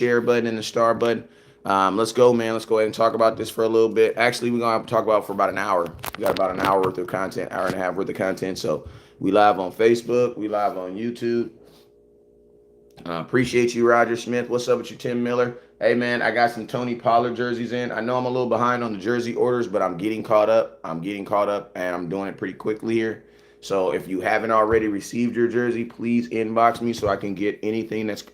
share button and the star button. Let's go, man. Let's go ahead and talk about this for a little bit. Actually, we're gonna have to talk about it for about an hour. We got about an hour worth of content, hour and a half worth of content. So we live on Facebook, we live on YouTube. Appreciate you, Roger Smith. What's up with you, Tim Miller? Hey, man, I got some Tony Pollard jerseys in. I know I'm a little behind on the jersey orders, but I'm getting caught up. And I'm doing it pretty quickly here. So if you haven't already received your jersey, please inbox me so I can get anything that's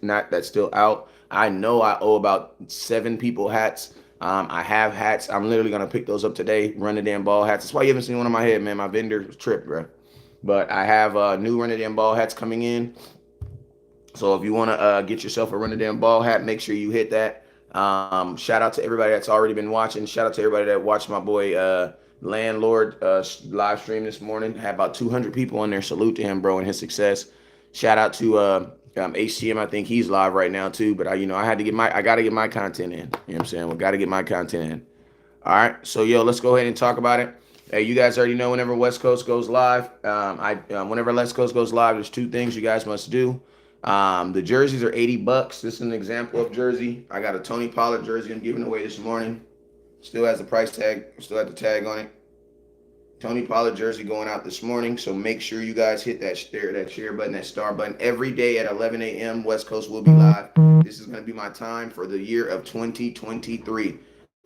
still out. I know I owe about 7 people hats. I have hats. I'm literally gonna pick those up today. Run the damn ball hats. That's why you haven't seen one on my head, man. My vendor tripped, bro. But I have new Run the Damn Ball hats coming in. So if you want to get yourself a Run the Damn Ball hat, make sure you hit that. Shout out to everybody that's already been watching. Shout out to everybody that watched my boy Landlord live stream this morning. Had about 200 people on there. Salute to him, bro, and his success. Shout out to HTM. I think he's live right now too. But I got to get my content in. You know what I'm saying? We got to get my content in. All right. So let's go ahead and talk about it. Hey, you guys already know whenever West Coast goes live, whenever West Coast goes live, there's 2 things you guys must do. The jerseys are $80. This is an example of jersey. I got a Tony Pollard jersey I'm giving away this morning. Still has the price tag, still has the tag on it. Tony Pollard jersey going out this morning. So make sure you guys hit that share button, that star button. Every day at 11 a.m. West Coast will be live. This is going to be my time for the year of 2023.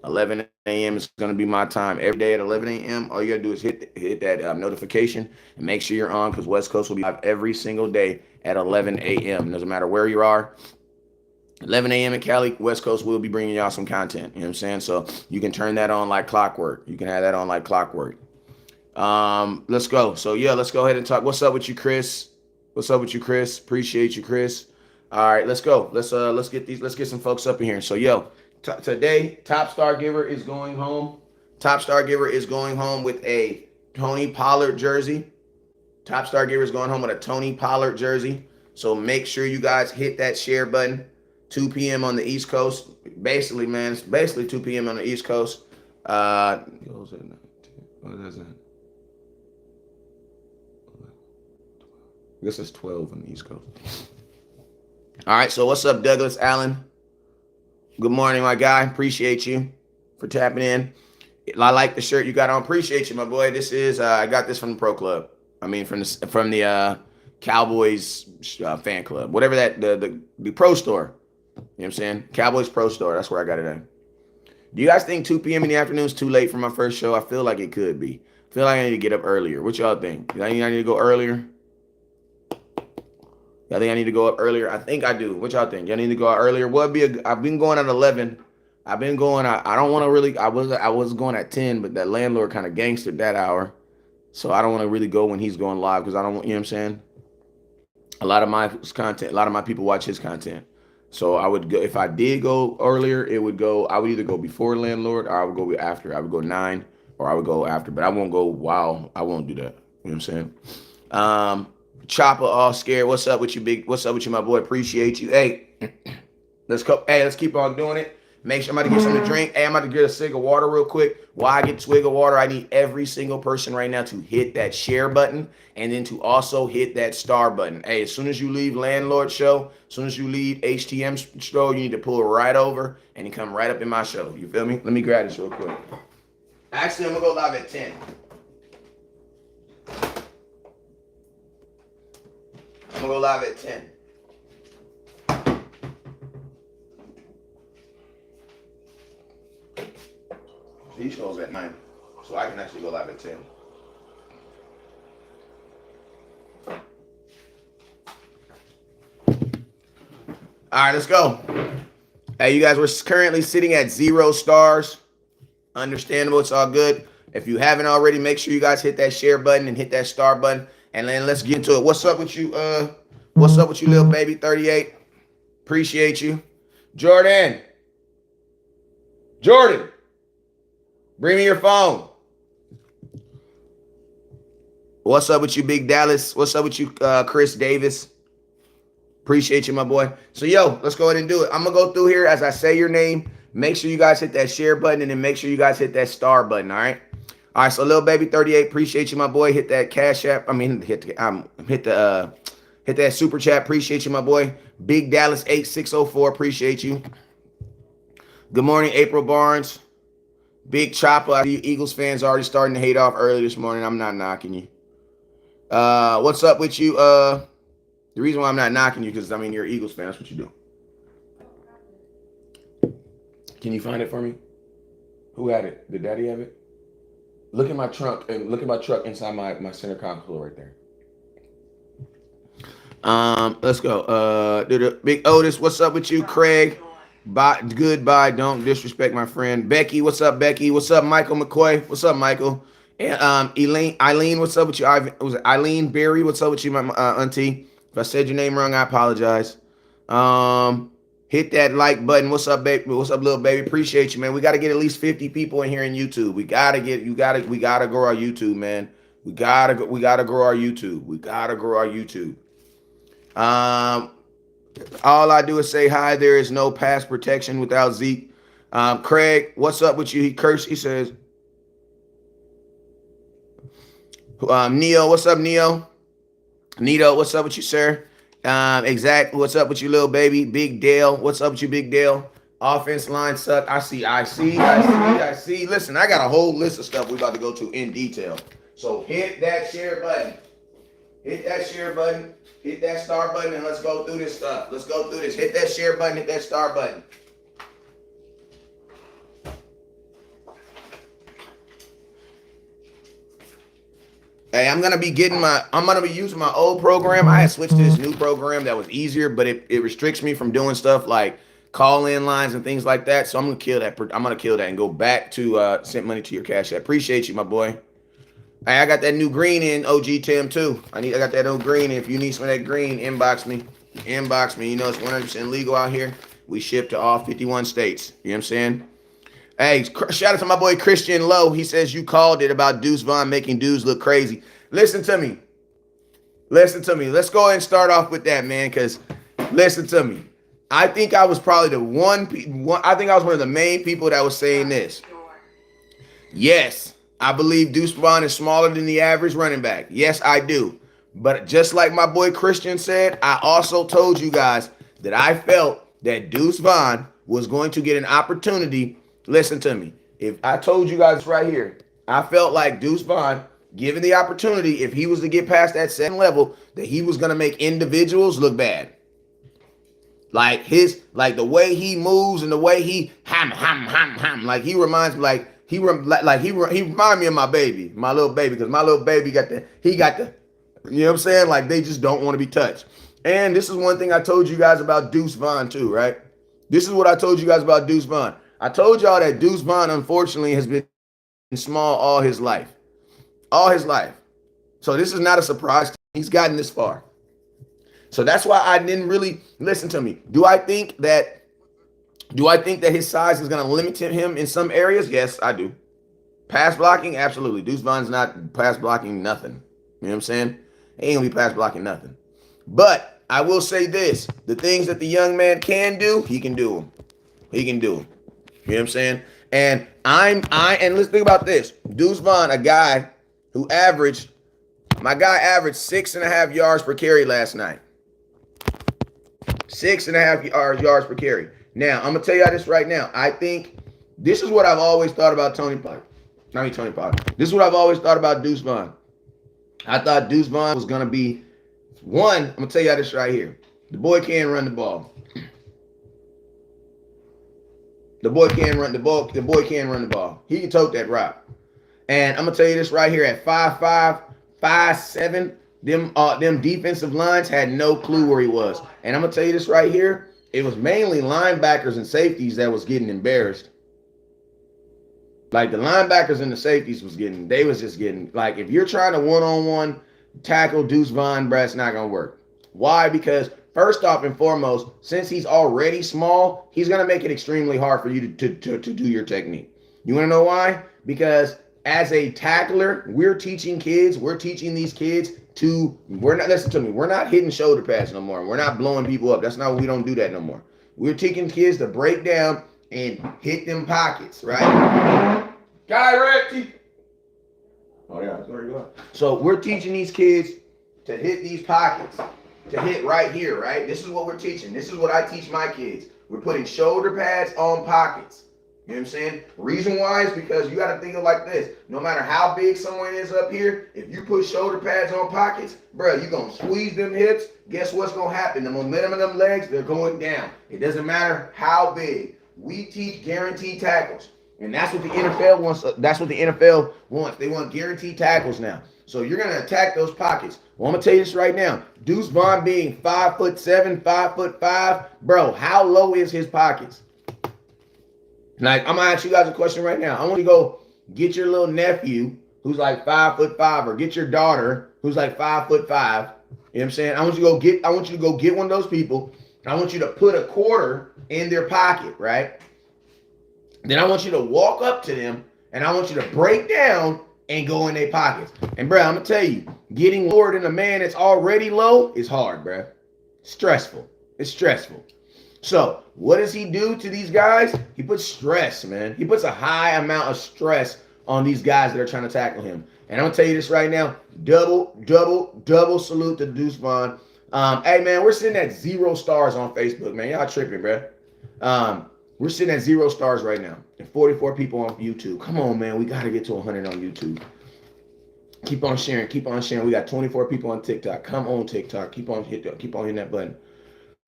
11 a.m. is going to be my time every day at 11 a.m. All you got to do is hit that notification and make sure you're on, because West Coast will be live every single day at 11 a.m. Doesn't matter where you are. 11 a.m. in Cali, West Coast will be bringing y'all some content. You know what I'm saying? So you can turn that on like clockwork. You can have that on like clockwork. Let's go. So let's go ahead and talk. What's up with you, Chris? What's up with you, Chris? Appreciate you, Chris. All right, let's go. Let's get some folks up in here. So today, Top Star Giver is going home. Top Star Giver is going home with a Tony Pollard jersey. Top Star Giver is going home with a Tony Pollard jersey. So make sure you guys hit that share button. 2 p.m. on the East Coast. Basically, man, it's basically 2 p.m. on the East Coast. What is that? I guess it's 12 on the East Coast. All right, so what's up, Douglas Allen? Good morning, my guy. Appreciate you for tapping in. I like the shirt you got on. Appreciate you, my boy. This is I got this from the Pro Club. I mean, from the Cowboys fan club, whatever that the Pro Store. You know what I'm saying? Cowboys Pro Store. That's where I got it at. Do you guys think 2 p.m. in the afternoon is too late for my first show? I feel like it could be. I feel like I need to get up earlier. What y'all think? I need to go earlier? I think I need to go up earlier. I think I do. What y'all think? Y'all need to go out earlier. I've been going at 11. I've been going. I don't want to really. I was going at 10, but that landlord kind of gangstered that hour, so I don't want to really go when he's going live, because I don't want. You know what I'm saying? A lot of my content. A lot of my people watch his content. So I would go, if I did go earlier, I would either go before landlord or I would go after. I would go 9 or I would go after, but I won't go while. I won't do that. You know what I'm saying? Chopper all scared. What's up with you, big? What's up with you, my boy? Appreciate you. Hey, let's go. Hey, let's keep on doing it. Make sure I'm about to get something to drink. Hey, I'm about to get a swig of water real quick. While I get a swig of water, I need every single person right now to hit that share button and then to also hit that star button. Hey, as soon as you leave Landlord Show, as soon as you leave HTM Show, you need to pull right over and you come right up in my show. You feel me? Let me grab this real quick. Actually, I'm going to go live at 10. I'm going to go live at 10. He shows at 9, so I can actually go live at 10. All right, let's go. Hey, you guys, we're currently sitting at 0 stars. Understandable, it's all good. If you haven't already, make sure you guys hit that share button and hit that star button, and then let's get into it. What's up with you? What's up with you, little baby 38? Appreciate you, Jordan. Bring me your phone. What's up with you, Big Dallas? What's up with you, Chris Davis? Appreciate you, my boy. So, let's go ahead and do it. I'm going to go through here as I say your name. Make sure you guys hit that share button, and then make sure you guys hit that star button, all right? All right, so Lil Baby 38, appreciate you, my boy. Hit that Cash App. I mean, hit the Hit that super chat. Appreciate you, my boy. Big Dallas 8604. Appreciate you. Good morning, April Barnes. Big Chopper. I see Eagles fans already starting to hate off early this morning. I'm not knocking you. What's up with you? The reason why I'm not knocking you because I mean you're an Eagles fan. That's what you do. Can you find it for me? Who had it? Did Daddy have it? Look at my trunk and look at my truck inside my center console right there. Let's go. Big Otis, what's up with you? Craig, bye. Goodbye. Don't disrespect my friend Becky. What's up, Becky? What's up, Michael McCoy? What's up, Michael? And Eileen, what's up with you? Was it Eileen Berry? What's up with you, my auntie? If I said your name wrong, I apologize. Hit that like button. What's up, baby? What's up, little baby? Appreciate you, man. We got to get at least 50 people in here in YouTube. We gotta grow our YouTube, man. We gotta grow our YouTube. We gotta grow our YouTube. All I do is say hi. There is no pass protection without Zeke. Craig, what's up with you? He cursed. He says, Neo, what's up, Neo? Nito, what's up with you, sir? Exact. What's up with you, little baby? Big Dale. What's up with you, Big Dale? Offense line suck. I see. Listen, I got a whole list of stuff we're about to go to in detail. So hit that share button. Hit that share button. Hit that star button, and let's go through this stuff. Let's go through this. Hit that share button. Hit that star button. Hey, I'm gonna be using my old program. I had switched to this new program that was easier, but it restricts me from doing stuff like call-in lines and things like that. So I'm gonna kill that. I'm gonna kill that and go back to send money to your cash app. Appreciate you, my boy. Hey, I got that new green in OG Tim too. I got that new green. If you need some of that green, inbox me. Inbox me. You know it's 100% legal out here. We ship to all 51 states. You know what I'm saying? Hey, shout out to my boy Christian Lowe. He says you called it about Deuce Vaughn making dudes look crazy. Listen to me. Let's go ahead and start off with that, man, because listen to me. I think I was probably I think I was one of the main people that was saying this. Yes, I believe Deuce Vaughn is smaller than the average running back. Yes, I do. But just like my boy Christian said, I also told you guys that I felt that Deuce Vaughn was going to get an opportunity. Listen to me. If I told you guys right here, I felt like Deuce Vaughn, given the opportunity, if he was to get past that second level, that he was going to make individuals look bad. Like the way he moves and the way he like he reminds me he remind me of my baby, my little baby, because my little baby got the, you know what I'm saying? Like they just don't want to be touched. And this is one thing I told you guys about Deuce Vaughn too, right? This is what I told you guys about Deuce Vaughn. I told y'all that Deuce Vaughn, unfortunately, has been small all his life. All his life. So this is not a surprise. He's gotten this far. So that's why I didn't really listen to me. Do I think that his size is going to limit him in some areas? Yes, I do. Pass blocking? Absolutely. Deuce Vaughn's not pass blocking nothing. You know what I'm saying? He ain't going to be pass blocking nothing. But I will say this. The things that the young man can do, he can do them. He can do them. You know what I'm saying? And and let's think about this. Deuce Vaughn, a guy who averaged 6.5 yards per carry last night. 6.5 yards per carry. Now, I'm going to tell you this right now. I think this is what I've always thought about Tony Pollard. This is what I've always thought about Deuce Vaughn. I thought Deuce Vaughn was going to be one. I'm going to tell you this right here. The boy can run the ball. The boy can run the ball. He can tote that rock. And I'm gonna tell you this right here: at 5'5", 5'7", them defensive lines had no clue where he was. And I'm gonna tell you this right here: it was mainly linebackers and safeties that was getting embarrassed. Like the linebackers and the safeties they was just getting like, if you're trying to one-on-one tackle Deuce Vaughn, bruh, it's not gonna work. Why? Because first off and foremost, since he's already small, he's going to make it extremely hard for you to do your technique. You want to know why? Because as a tackler, we're teaching these kids we're not hitting shoulder pads no more. We're not blowing people up. We don't do that no more. We're teaching kids to break down and hit them pockets, right? Oh, yeah, sorry, go on. So we're teaching these kids to hit these pockets. to hit right here, right? This is what we're teaching. This is what I teach my kids. We're putting shoulder pads on pockets. You know what I'm saying? Reason why is because you got to think of like this. No matter how big someone is up here, if you put shoulder pads on pockets, bro, you're going to squeeze them hips. Guess what's going to happen? The momentum of them legs, they're going down. It doesn't matter how big. We teach guaranteed tackles. And that's what the NFL wants. That's what the NFL wants. They want guaranteed tackles now. So you're going to attack those pockets. Well, I'm going to tell you this right now. Deuce Vaughn being 5'7", 5'5", bro, how low is his pockets? Like, I'm going to ask you guys a question right now. I want you to go get your little nephew who's like 5'5", or get your daughter who's like 5'5". You know what I'm saying? I want you to go get one of those people. I want you to put a quarter in their pocket, right? Then I want you to walk up to them and I want you to break down and go in their pockets. And bro, I'm going to tell you, getting lower than a man that's already low is hard, bro. Stressful. It's stressful. So what does he do to these guys? He puts stress, man. He puts a high amount of stress on these guys that are trying to tackle him. And I'm going to tell you this right now. Double salute to Deuce Vaughn. Hey, man, we're sitting at 0 stars on Facebook, man. Y'all tripping, bro. We're sitting at 0 stars right now. And 44 people on YouTube. Come on, man. We got to get to 100 on YouTube. Keep on sharing. Keep on sharing. We got 24 people on TikTok. Come on, TikTok. Keep on hitting that button.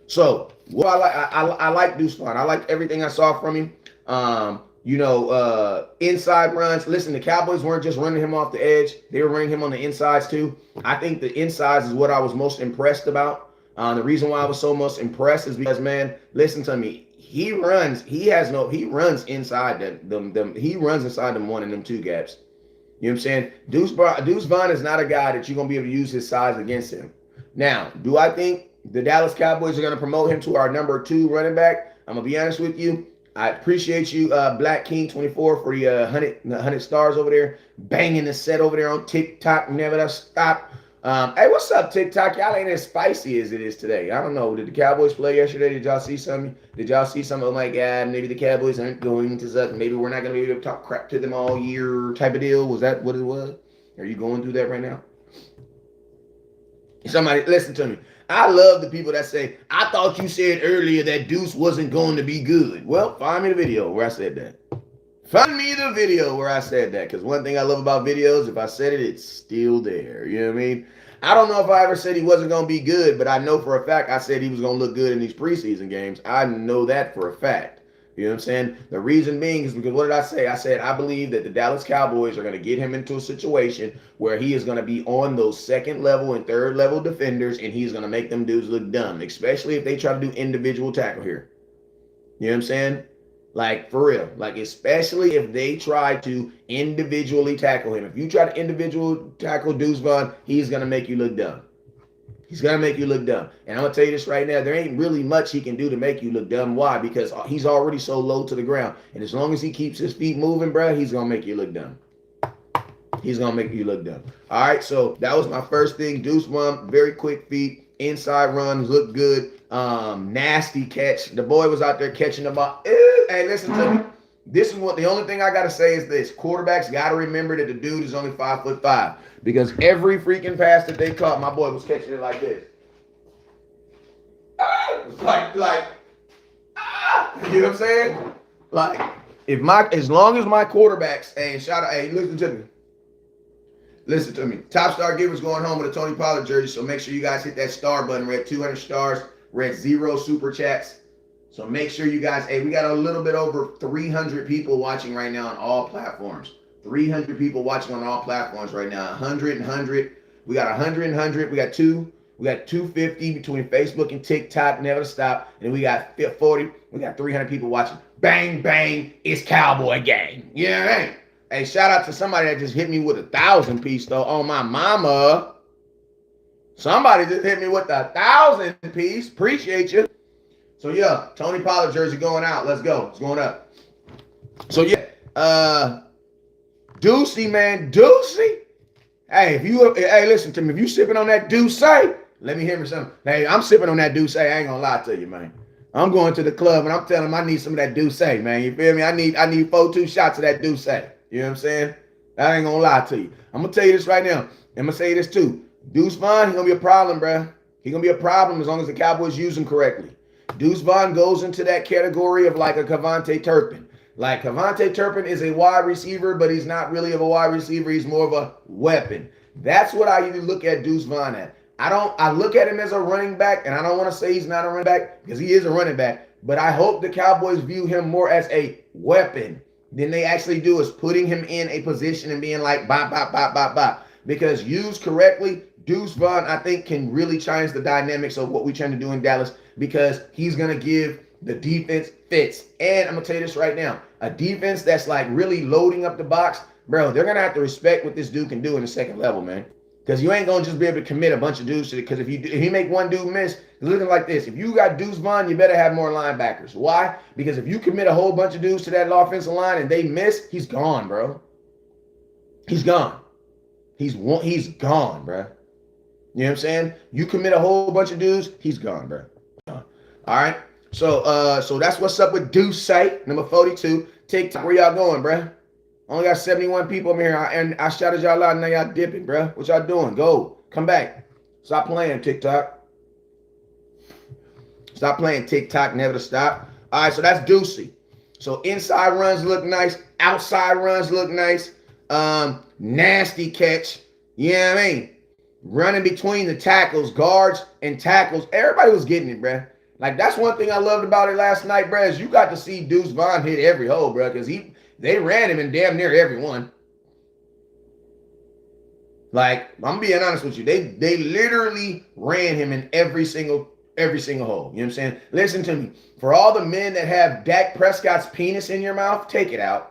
So what I like Deuce Vaughn. I like everything I saw from him. Inside runs. Listen, the Cowboys weren't just running him off the edge. They were running him on the insides too. I think the insides is what I was most impressed about. The reason why I was so most impressed is because, man, listen to me. He runs inside them. He runs inside them 1 and them 2 gaps. You know what I'm saying? Deuce Vaughn is not a guy that you're going to be able to use his size against him. Now, do I think the Dallas Cowboys are going to promote him to our number 2 running back? I'm going to be honest with you. I appreciate you, Black King 24, for the 100 stars over there. Banging the set over there on TikTok. Never stop. Hey, what's up, TikTok? Y'all ain't as spicy as it is today. I don't know. Did the Cowboys play yesterday? Did y'all see something? Oh my God, maybe the Cowboys aren't going to suck. Maybe we're not going to be able to talk crap to them all year type of deal. Was that what it was? Are you going through that right now? Somebody, listen to me. I love the people that say, I thought you said earlier that Deuce wasn't going to be good. Well, find me the video where I said that. Find me the video where I said that. Because one thing I love about videos, if I said it, it's still there. You know what I mean? I don't know if I ever said he wasn't going to be good, but I know for a fact I said he was going to look good in these preseason games. I know that for a fact. You know what I'm saying? The reason being is because what did I say? I said I believe that the Dallas Cowboys are going to get him into a situation where he is going to be on those 2nd level and 3rd level defenders, and he's going to make them dudes look dumb, especially if they try to do individual tackle here. You know what I'm saying? Like, for real. Like, especially if they try to individually tackle him. If you try to individual tackle Deuce Vaughn, he's going to make you look dumb. He's going to make you look dumb. And I'm going to tell you this right now. There ain't really much he can do to make you look dumb. Why? Because he's already so low to the ground. And as long as he keeps his feet moving, bro, he's going to make you look dumb. He's going to make you look dumb. All right, so that was my first thing. Deuce Vaughn, very quick feet. Inside runs, look good. Nasty catch. The boy was out there catching the ball. Hey, listen to me. This is what the only thing I got to say is this. Quarterbacks got to remember that the dude is only 5'5", because every freaking pass that they caught, my boy was catching it like this. Like, you know what I'm saying? Like, as long as my quarterbacks, listen to me. Top Star Giver's going home with a Tony Pollard jersey, so make sure you guys hit that star button. We're at 200 stars. We're at 0 super chats. So make sure you guys, we got a little bit over 300 people watching right now on all platforms. 300 people watching on all platforms right now. 100 and 100. We got 100 and 100. We got 250 between Facebook and TikTok. Never stop. And we got 40. We got 300 people watching. Bang, bang. It's Cowboy Gang. Yeah, right. Hey, shout out to somebody that just hit me with 1,000 piece though. On my mama. Somebody just hit me with 1,000 piece. Appreciate you. So yeah, Tony Pollard jersey going out. Let's go. It's going up. So yeah, Deucey, man, Deucey. Hey, listen to me. If you sipping on that Deuce, let me hear me something. Hey, I'm sipping on that Deuce. I ain't gonna lie to you, man. I'm going to the club and I'm telling them I need some of that Deuce, man. You feel me? I need 4-2 shots of that Deuce. You know what I'm saying? I ain't gonna lie to you. I'm gonna tell you this right now. I'm gonna say this too. Deuce Vaughn, he's gonna be a problem, bro. He's going to be a problem as long as the Cowboys use him correctly. Deuce Vaughn goes into that category of like a Kevontae Turpin. Like Kevontae Turpin is a wide receiver, but he's not really of a wide receiver. He's more of a weapon. That's what I usually look at Deuce Vaughn at. I look at him as a running back, and I don't want to say he's not a running back because he is a running back, but I hope the Cowboys view him more as a weapon than they actually do as putting him in a position and being like, bop, bop, bop, bop, bop. Because used correctly, Deuce Vaughn, I think, can really change the dynamics of what we're trying to do in Dallas because he's going to give the defense fits. And I'm going to tell you this right now, a defense that's like really loading up the box, bro, they're going to have to respect what this dude can do in the second level, man. Because you ain't going to just be able to commit a bunch of dudes to it. Because if you make one dude miss, it's looking like this. If you got Deuce Vaughn, you better have more linebackers. Why? Because if you commit a whole bunch of dudes to that offensive line and they miss, he's gone, bro. He's gone. He's gone, bro. You know what I'm saying? You commit a whole bunch of dudes, he's gone, bro. All right. So that's what's up with Deuce site, number 42. TikTok, where y'all going, bro? Only got 71 people in here, and I shouted y'all out, and now y'all dipping, bro. What y'all doing? Go. Come back. Stop playing, TikTok. Stop playing, TikTok. Never to stop. All right, so that's Deucey. So inside runs look nice. Outside runs look nice. Nasty catch. You know what I mean? Running between the tackles, guards and tackles. Everybody was getting it, bro. Like, that's one thing I loved about it last night, bro, is you got to see Deuce Vaughn hit every hole, bro, because they ran him in damn near every one. Like, I'm being honest with you. They literally ran him in every single hole. You know what I'm saying? Listen to me. For all the men that have Dak Prescott's penis in your mouth, take it out.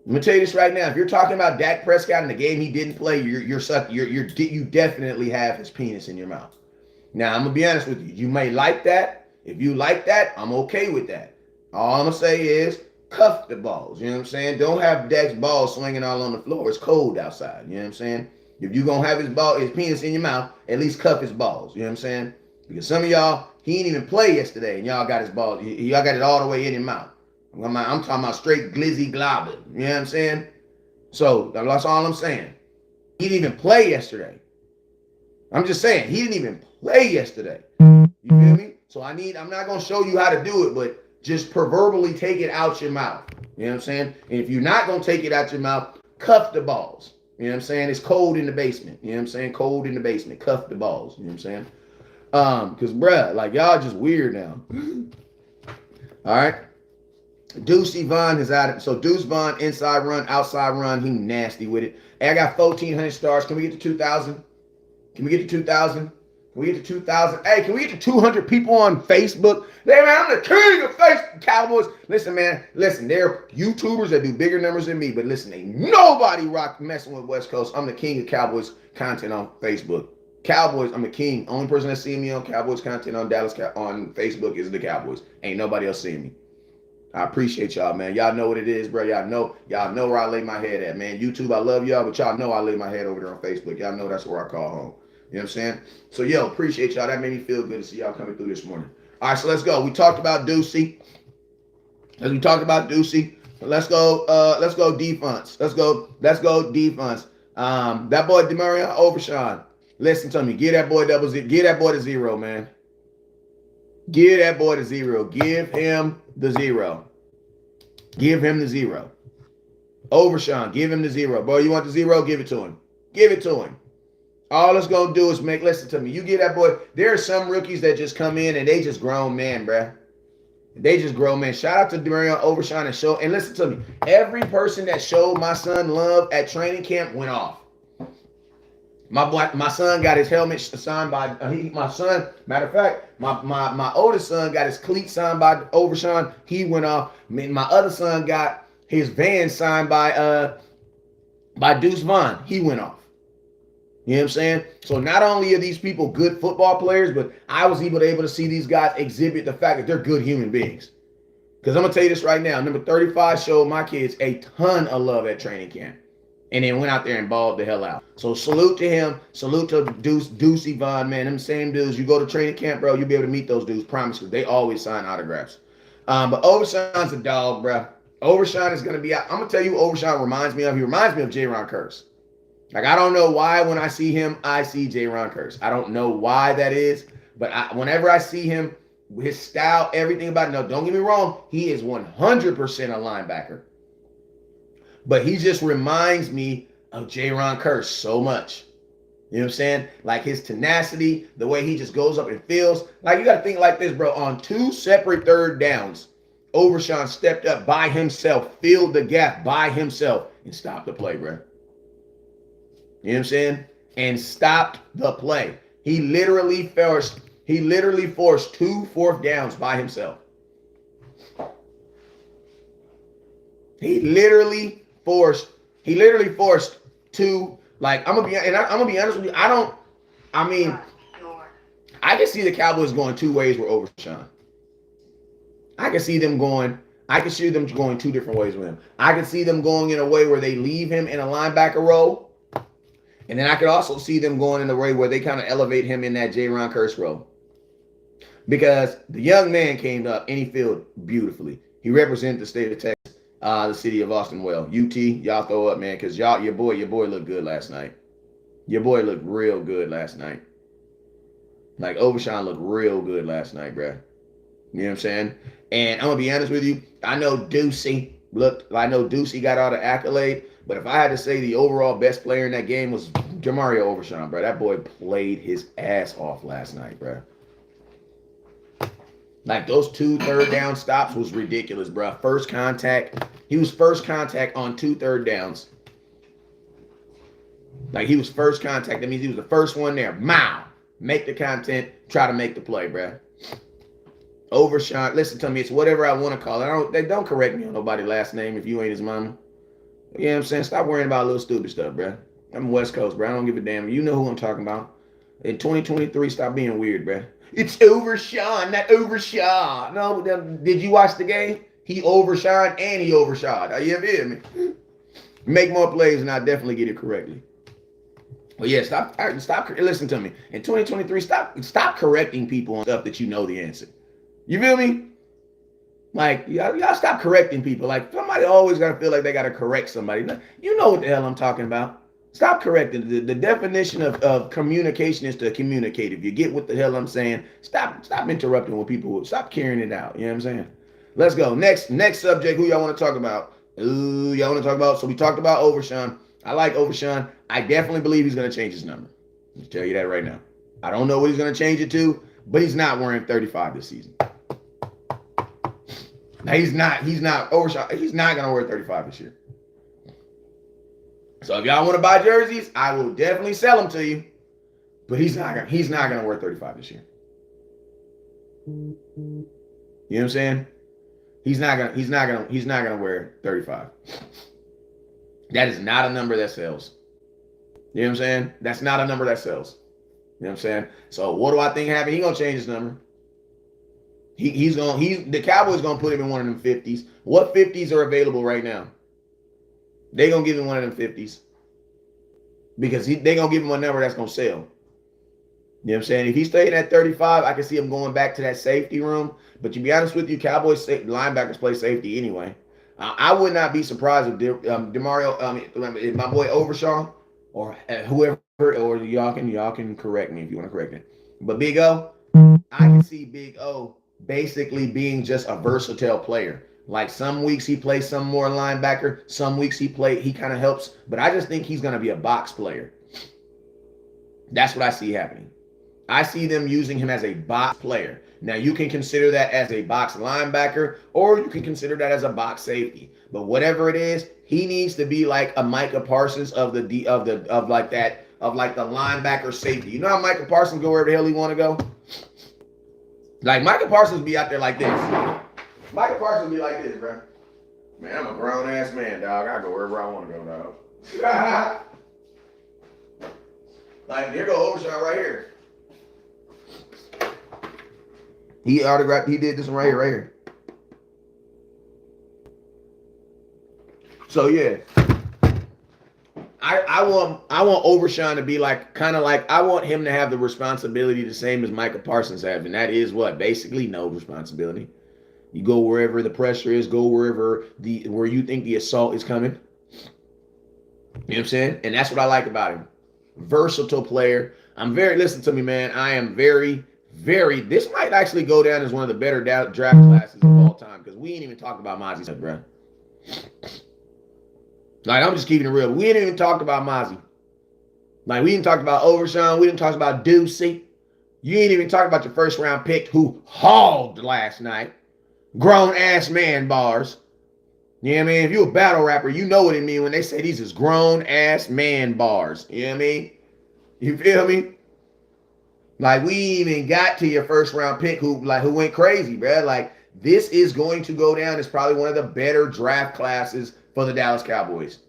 Let me tell you this right now. If you're talking about Dak Prescott in the game he didn't play, you definitely have his penis in your mouth. Now, I'm going to be honest with you. You may like that. If you like that, I'm okay with that. All I'm going to say is cuff the balls. You know what I'm saying? Don't have Dak's balls swinging all on the floor. It's cold outside. You know what I'm saying? If you're going to have his penis in your mouth, at least cuff his balls. You know what I'm saying? Because some of y'all, he didn't even play yesterday, and y'all got his balls. Y'all got it all the way in your mouth. I'm talking about straight glizzy globby. You know what I'm saying? So that's all I'm saying. He didn't even play yesterday. I'm just saying, he didn't even play yesterday. You feel me? So I'm not going to show you how to do it, but just proverbially take it out your mouth. You know what I'm saying? And if you're not going to take it out your mouth, cuff the balls. You know what I'm saying? It's cold in the basement. You know what I'm saying? Cold in the basement. Cuff the balls. You know what I'm saying? Because, bruh, like, y'all just weird now. All right? Deuce Vaughn is out. So Deuce Vaughn, inside run, outside run. He nasty with it. Hey, I got 1,400 stars. Can we get to 2,000? Can we get to 2,000? Can we get to 2,000? Hey, can we get to 200 people on Facebook? Hey, man, I'm the king of Facebook, Cowboys. Listen, man. Listen, there are YouTubers that do bigger numbers than me, but listen, ain't nobody messing with West Coast. I'm the king of Cowboys content on Facebook. Cowboys, I'm the king. Only person that's seeing me on Cowboys content on on Facebook is the Cowboys. Ain't nobody else seeing me. I appreciate y'all, man. Y'all know what it is, bro. Y'all know where I lay my head at, man. YouTube, I love y'all, but y'all know I lay my head over there on Facebook. Y'all know that's where I call home. You know what I'm saying? So, yo, appreciate y'all. That made me feel good to see y'all coming through this morning. All right, so let's go. We talked about Deucey. Let's go defense. Let's go defense. That boy Demario Overshawn. Listen to me. Give that boy the zero, man. Give that boy the zero. Give him the zero. Give him the zero. Overshawn, give him the zero. Boy, you want the zero? Give it to him. Give it to him. All it's going to do is listen to me. You get that boy. There are some rookies that just come in and they just grown men, bruh. They just grown men. Shout out to Demario Overshawn and listen to me. Every person that showed my son love at training camp went off. My son got his helmet signed by my son. Matter of fact, my oldest son got his cleat signed by Overshawn. He went off. My other son got his van signed by Deuce Vaughn. He went off. You know what I'm saying? So not only are these people good football players, but I was able to see these guys exhibit the fact that they're good human beings. Because I'm gonna tell you this right now. Number 35 showed my kids a ton of love at training camp. And then went out there and balled the hell out. So salute to him. Salute to Deuce Vaughn, man. Them same dudes. You go to training camp, bro, you'll be able to meet those dudes. Promise you. They always sign autographs. But Overshawn's a dog, bro. Overshawn is going to be out. I'm going to tell you who Overshawn reminds me of. He reminds me of J-Ron Curse. Like, I don't know why when I see him, I see Jaron Curse. I don't know why that is, but whenever I see him, his style, everything about it, no, don't get me wrong, he is 100% a linebacker. But he just reminds me of Jaron Curse so much. You know what I'm saying? Like his tenacity, the way he just goes up and feels. Like you got to think like this, bro. On 2 separate third downs, Overshawn stepped up by himself, filled the gap by himself, and stopped the play, bro. You know what I'm saying? And stopped the play. He literally forced 2 fourth downs by himself. He literally forced 2. Like I'm gonna be honest with you. I can see the Cowboys going 2 ways with Overshawn. I can see them going 2 different ways with him. I can see them going in a way where they leave him in a linebacker role. And then I could also see them going in a way where they kind of elevate him in that Jaron Curse role. Because the young man came up and he filled beautifully. He represented the state of Texas. The city of Austin well. UT, y'all throw up, man, because your boy looked good last night. Your boy looked real good last night. Like Overshawn looked real good last night, bro. You know what I'm saying? And I'm gonna be honest with you. I know Deuce got all the accolade, but if I had to say the overall best player in that game was Jamario Overshawn, bro. That boy played his ass off last night, bro. Like those 2 third down stops was ridiculous, bro. First contact. He was first contact on 2 third downs. Like he was first contact. That means he was the first one there. Mow. Make the content. Try to make the play, bro. Overshawn. Listen to me. It's whatever I want to call it. Don't correct me on nobody's last name if you ain't his mama. You know what I'm saying? Stop worrying about little stupid stuff, bro. I'm West Coast, bro. I don't give a damn. You know who I'm talking about. In 2023, stop being weird, bro. It's Overshawn, not Overshot. No, did you watch the game? He overshot and he overshot. You ever hear me? Make more plays and I definitely get it correctly. But yeah, stop. Listen to me. In 2023, stop correcting people on stuff that you know the answer. You feel me? Like y'all stop correcting people. Like somebody always gotta feel like they gotta correct somebody. You know what the hell I'm talking about. Stop correcting. The definition of communication is to communicate. If you get what the hell I'm saying, stop interrupting when people stop carrying it out. You know what I'm saying? Let's go. Next subject. Who y'all want to talk about? Y'all want to talk about? So we talked about Overshawn. I like Overshawn. I definitely believe he's going to change his number. I'll tell you that right now. I don't know what he's going to change it to, but he's not wearing 35 this season. Now he's not Overshawn. He's not going to wear 35 this year. So if y'all want to buy jerseys, I will definitely sell them to you. But he's not gonna wear 35 this year. You know what I'm saying? He's not gonna wear 35. That is not a number that sells. You know what I'm saying? That's not a number that sells. You know what I'm saying? So what do I think happened? He's gonna change his number. The Cowboys gonna put him in one of them 50s. What 50s are available right now? They're going to give him one of them 50s. Because they're going to give him a number that's going to sell. You know what I'm saying? If he stayed at 35, I can see him going back to that safety room. But to be honest with you, Cowboys linebackers play safety anyway. I would not be surprised if if my boy Overshawn or whoever, or y'all can correct me if you want to correct me. But Big O, I can see Big O basically being just a versatile player. Like some weeks he plays some more linebacker, some weeks he kind of helps, but I just think he's going to be a box player. That's what I see happening. I see them using him as a box player. Now you can consider that as a box linebacker, or you can consider that as a box safety. But whatever it is, he needs to be like a Micah Parsons of the linebacker safety. You know how Micah Parsons go wherever the hell he want to go? Like Micah Parsons be out there like this. Micah Parsons be like this, bro. Man, I'm a grown ass man, dog. I go wherever I want to go, dog. Like here go Overshawn right here. He did this one right here. So yeah. I want Overshawn to be like kind of like I want him to have the responsibility the same as Micah Parsons have, and that is what? Basically no responsibility. You go wherever the pressure is, go where you think the assault is coming. You know what I'm saying? And that's what I like about him. Versatile player. Listen to me, man. I am this might actually go down as one of the better draft classes of all time because we ain't even talked about Mazi Smith, bro. Like, I'm just keeping it real. We ain't even talked about Mazi. Like, we didn't talk about Overshawn. We didn't talk about Deuce. You ain't even talked about your first round pick who hauled last night. Grown ass man bars. You know what I mean? If you a battle rapper, you know what it mean when they say these is grown ass man bars. You know what I mean? You feel me? Like, we even got to your first round pick who went crazy, bro. Like, this is going to go down as probably one of the better draft classes for the Dallas Cowboys.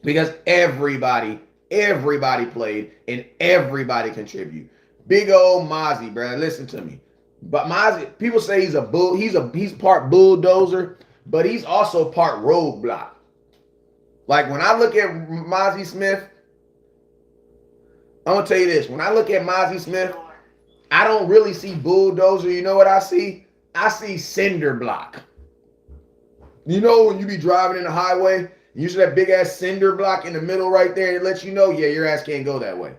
Because everybody played and everybody contributed. Big old Mazi, bro. Listen to me. But Mazi, people say he's part bulldozer, but he's also part roadblock. Like, when I look at Mazi Smith, I'm gonna tell you this. When I look at Mazi Smith, I don't really see bulldozer. You know what I see? I see cinder block. You know when you be driving in the highway, you see that big ass cinder block in the middle right there, and it lets you know, yeah, your ass can't go that way.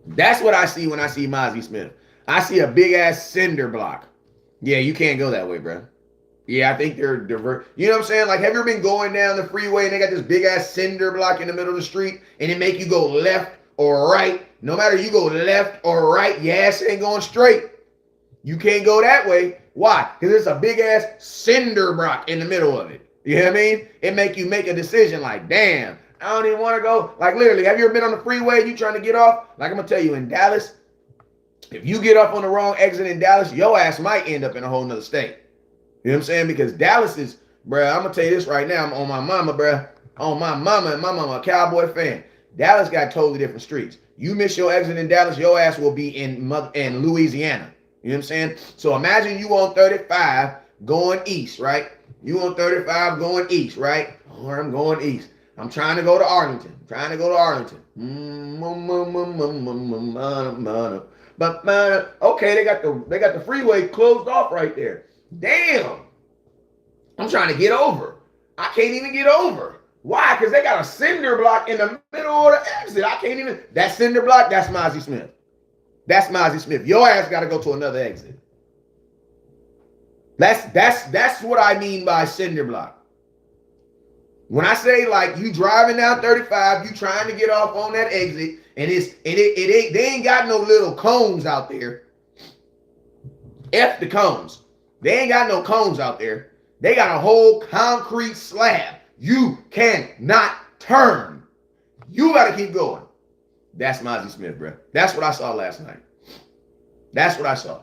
That's what I see when I see Mazi Smith. I see a big ass cinder block. Yeah, you can't go that way, bro. Yeah, I think they're divert. You know what I'm saying? Like, have you ever been going down the freeway and they got this big ass cinder block in the middle of the street and it make you go left or right? No matter you go left or right, your ass ain't going straight. You can't go that way. Why? Because it's a big ass cinder block in the middle of it. You know what I mean? It make you make a decision like, damn, I don't even want to go. Like, literally, have you ever been on the freeway and you trying to get off? Like, I'm going to tell you, in Dallas, if you get off on the wrong exit in Dallas, your ass might end up in a whole nother state. You know what I'm saying? Because Dallas is, bruh, I'm going to tell you this right now. I'm on my mama, bruh. On my mama, and my mama a Cowboy fan. Dallas got totally different streets. You miss your exit in Dallas, your ass will be in Louisiana. You know what I'm saying? So imagine you on 35 going east, right? You on 35 going east, right? Oh, I'm going east. I'm trying to go to Arlington. But okay, they got the freeway closed off right there. Damn. I'm trying to get over. I can't even get over. Why? Because they got a cinder block in the middle of the exit. I can't even. That cinder block, that's Mazi Smith. That's Mazi Smith. Your ass got to go to another exit. That's what I mean by cinder block. When I say, like, you driving down 35, you trying to get off on that exit, and they ain't got no little cones out there. F the cones. They ain't got no cones out there. They got a whole concrete slab. You cannot turn. You got to keep going. That's Mazi Smith, bro. That's what I saw last night. That's what I saw.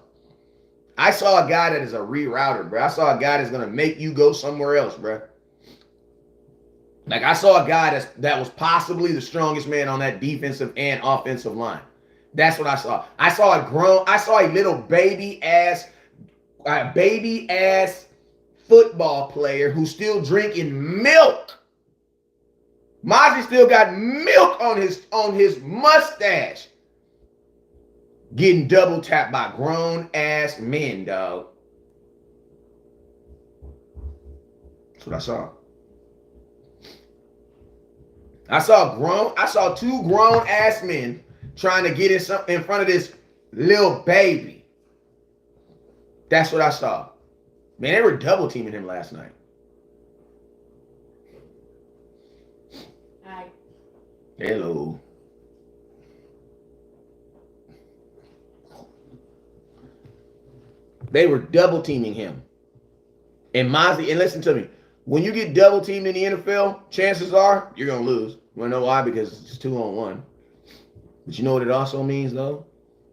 I saw a guy that is a rerouter, bro. I saw a guy that's going to make you go somewhere else, bro. Like, I saw a guy that was possibly the strongest man on that defensive and offensive line. That's what I saw. I saw a little baby ass football player who's still drinking milk. Mazi still got milk on his mustache. Getting double tapped by grown ass men, dog. That's what I saw. I saw two grown ass men trying to get in front of this little baby. That's what I saw. Man, they were double teaming him last night. Hi. Hello. They were double teaming him. And Mazi, and listen to me, when you get double teamed in the NFL, chances are you're going to lose. You want to know why? Because it's 2-on-1. But you know what it also means, though?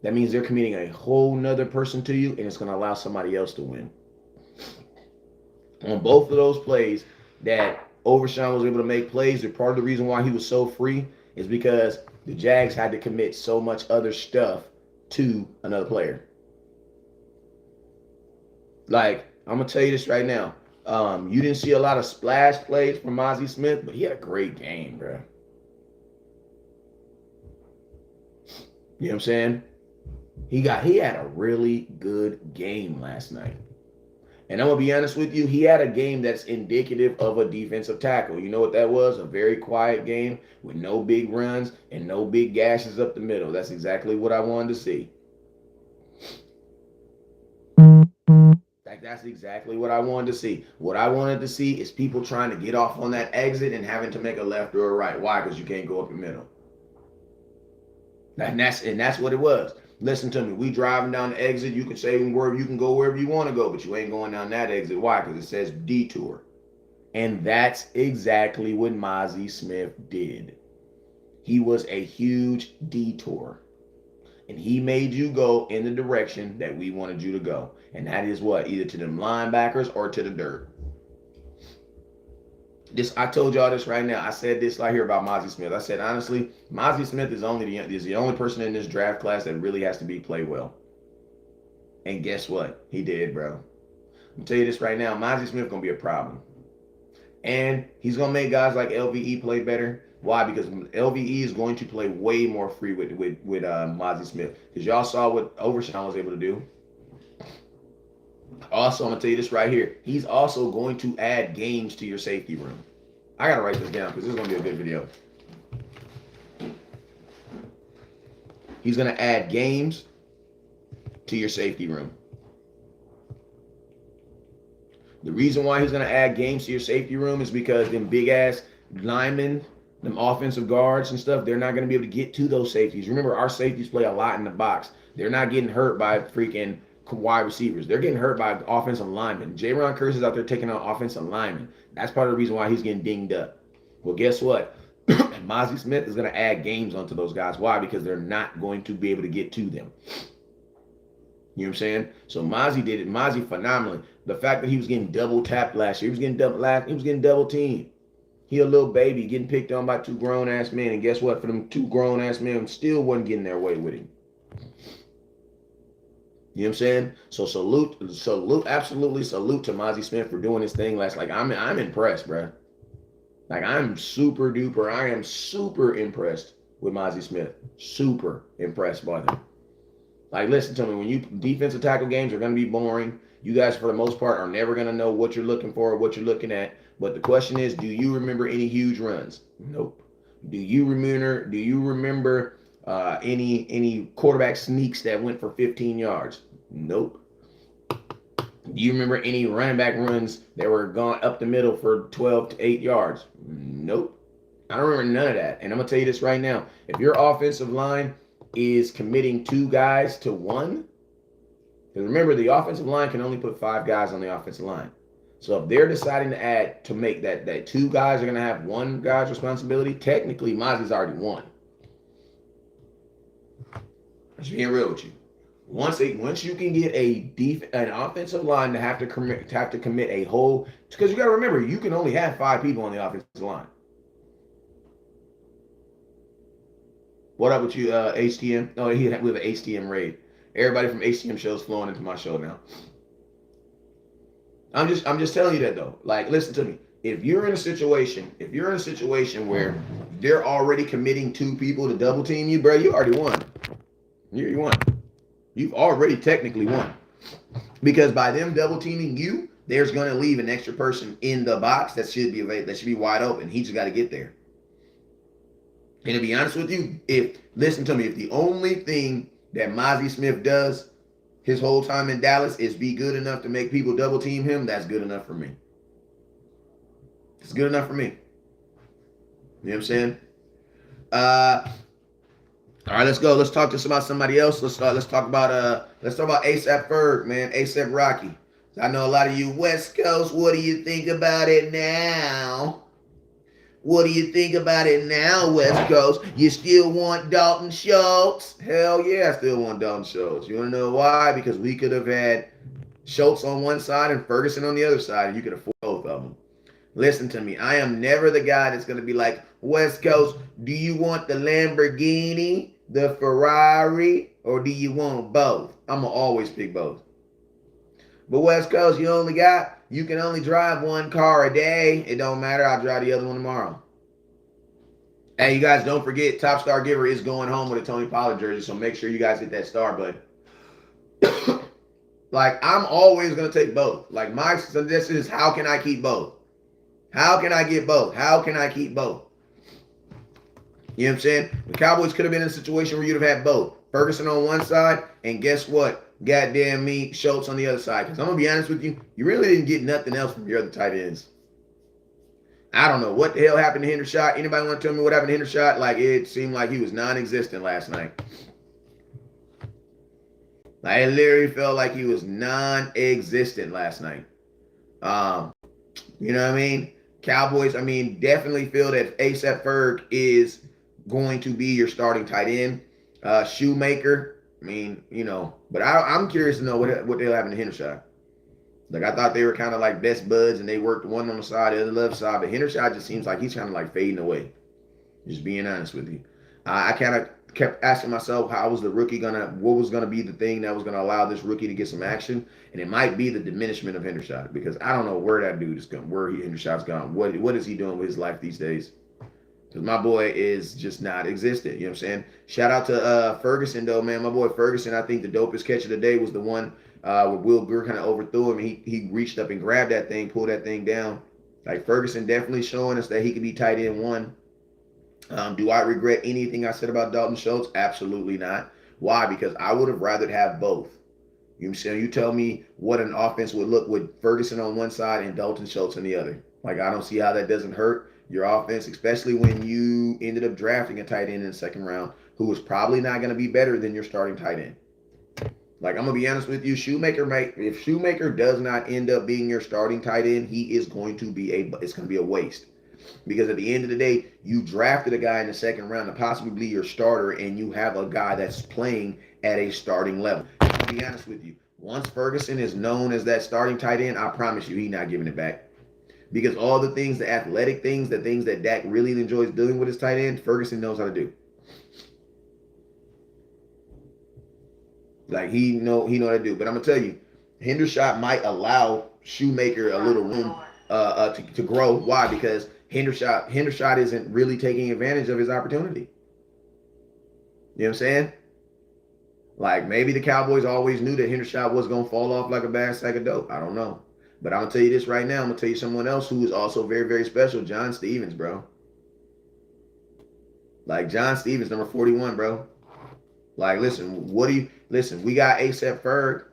That means they're committing a whole nother person to you, and it's going to allow somebody else to win. On both of those plays that Overshawn was able to make plays, or part of the reason why he was so free is because the Jags had to commit so much other stuff to another player. Like, I'm going to tell you this right now. You didn't see a lot of splash plays from Mazi Smith, but he had a great game, bro. You know what I'm saying? He had a really good game last night. And I'm going to be honest with you, he had a game that's indicative of a defensive tackle. You know what that was? A very quiet game with no big runs and no big gashes up the middle. That's exactly what I wanted to see. That's exactly what I wanted to see. What I wanted to see is people trying to get off on that exit and having to make a left or a right. Why? Because you can't go up the middle. And that's what it was. Listen to me. We driving down the exit. You can say wherever you can go wherever you want to go, but you ain't going down that exit. Why? Because it says detour. And that's exactly what Mazi Smith did. He was a huge detour. And he made you go in the direction that we wanted you to go. And that is what? Either to them linebackers or to the dirt. I told y'all this right now. I said this right here about Mazi Smith. I said, honestly, Mazi Smith is the only person in this draft class that really has to play well. And guess what? He did, bro. I'm going to tell you this right now. Mazi Smith going to be a problem. And he's going to make guys like LVE play better. Why? Because LVE is going to play way more free with Mazi Smith. Because y'all saw what Overshawn was able to do. Also, I'm going to tell you this right here. He's also going to add games to your safety room. I got to write this down because this is going to be a good video. He's going to add games to your safety room. The reason why he's going to add games to your safety room is because them big-ass linemen, them offensive guards and stuff, they're not going to be able to get to those safeties. Remember, our safeties play a lot in the box. They're not getting hurt by freaking wide receivers. They're getting hurt by offensive linemen. J-Ron Curse is out there taking on offensive linemen. That's part of the reason why he's getting dinged up. Well, guess what? Mazi Smith is going to add games onto those guys. Why? Because they're not going to be able to get to them. You know what I'm saying? So Mazi did it. Mazi phenomenally. The fact that he was getting double tapped last year, he was getting double teamed. He a little baby getting picked on by two grown ass men, and guess what? For them two grown ass men, still wasn't getting their way with him. You know what I'm saying? So salute, absolutely salute to Mazi Smith for doing his thing last. Like I'm impressed, bro. Like I am super impressed with Mazi Smith. Super impressed by them. Like listen to me, when you defensive tackle games are gonna be boring. You guys, for the most part, are never gonna know what you're looking for or what you're looking at. But the question is, do you remember any huge runs? Nope. Do you remember any quarterback sneaks that went for 15 yards? Nope. Do you remember any running back runs that were gone up the middle for 12 to 8 yards? Nope. I don't remember none of that. And I'm going to tell you this right now. If your offensive line is committing 2 guys to 1, because remember, the offensive line can only put 5 guys on the offensive line. So if they're deciding to make that 2 guys are going to have 1 guy's responsibility, technically Mazi's already won. I'm just being real with you. Once you can get an offensive line to have to commit a whole, because you got to remember, you can only have 5 people on the offensive line. What up with you, HTM? Oh, we have an HTM raid. Everybody from HTM shows flowing into my show now. I'm just telling you that though. Like, listen to me. If you're in a situation where they're already committing 2 people to double team you, bro, you already won. You won. You've already technically won. Because by them double teaming you, there's going to leave an extra person in the box that should be wide open. He just got to get there. And to be honest with you, if the only thing that Mazi Smith does his whole time in Dallas is be good enough to make people double team him, that's good enough for me. It's good enough for me. You know what I'm saying? All right, let's go. Let's talk about somebody else. Let's talk about ASAP Ferg, man. ASAP Rocky. I know a lot of you West Coast. What do you think about it now? What do you think about it now, West Coast? You still want Dalton Schultz? Hell yeah, I still want Dalton Schultz. You want to know why? Because we could have had Schultz on one side and Ferguson on the other side, and you could afford both of them. Listen to me. I am never the guy that's going to be like, West Coast, do you want the Lamborghini, the Ferrari, or do you want both? I'm going to always pick both. But West Coast, you can only drive 1 car a day. It don't matter. I'll drive the other one tomorrow. Hey, you guys, don't forget, Top Star Giver is going home with a Tony Pollard jersey, so make sure you guys hit that star button. Like, I'm always going to take both. Like, my suggestion is, how can I keep both? How can I get both? How can I keep both? You know what I'm saying? The Cowboys could have been in a situation where you'd have had both. Ferguson on one side, and guess what? Goddamn me, Schultz on the other side. Because I'm going to be honest with you, you really didn't get nothing else from your other tight ends. I don't know what the hell happened to Hendershot. Anybody want to tell me what happened to Hendershot? Like, it seemed like he was non-existent last night. Like, it literally felt like he was non-existent last night. You know what I mean? Cowboys, I mean, definitely feel that ASAP Ferg is going to be your starting tight end. Shoemaker, I mean, you know, but I'm curious to know what they'll have in the Hendershot. Like, I thought they were kind of like best buds, and they worked one on the side, the other left side. But Hendershot just seems like he's kind of like fading away. Just being honest with you, I kind of kept asking myself, what was gonna be the thing that was gonna allow this rookie to get some action? And it might be the diminishment of Hendershot, because I don't know where that dude is going, Hendershot's gone. What is he doing with his life these days? Because my boy is just not existent. You know what I'm saying? Shout out to Ferguson, though, man. My boy Ferguson, I think the dopest catch of the day was the one where Will Greer kind of overthrew him. He reached up and grabbed that thing, pulled that thing down. Like, Ferguson definitely showing us that he could be tight end one. Do I regret anything I said about Dalton Schultz? Absolutely not. Why? Because I would have rather have both. You know what I'm saying? You tell me what an offense would look with Ferguson on one side and Dalton Schultz on the other. Like, I don't see how that doesn't hurt your offense, especially when you ended up drafting a tight end in the second round who was probably not going to be better than your starting tight end. Like, I'm going to be honest with you, if Shoemaker does not end up being your starting tight end, it's going to be a waste. Because at the end of the day, you drafted a guy in the second round to possibly be your starter, and you have a guy that's playing at a starting level. To be honest with you, once Ferguson is known as that starting tight end, I promise you he's not giving it back. Because all the things, the athletic things, the things that Dak really enjoys doing with his tight end, Ferguson knows how to do. Like, he know how to do. But I'm going to tell you, Hendershot might allow Shoemaker a little room to grow. Why? Because Hendershot isn't really taking advantage of his opportunity. You know what I'm saying? Like, maybe the Cowboys always knew that Hendershot was going to fall off like a bad sack of dope. I don't know. But I'm going to tell you this right now. I'm going to tell you someone else who is also very, very special. John Stevens, bro. Like, John Stevens, number 41, bro. Like, listen, we got ASAP Ferg,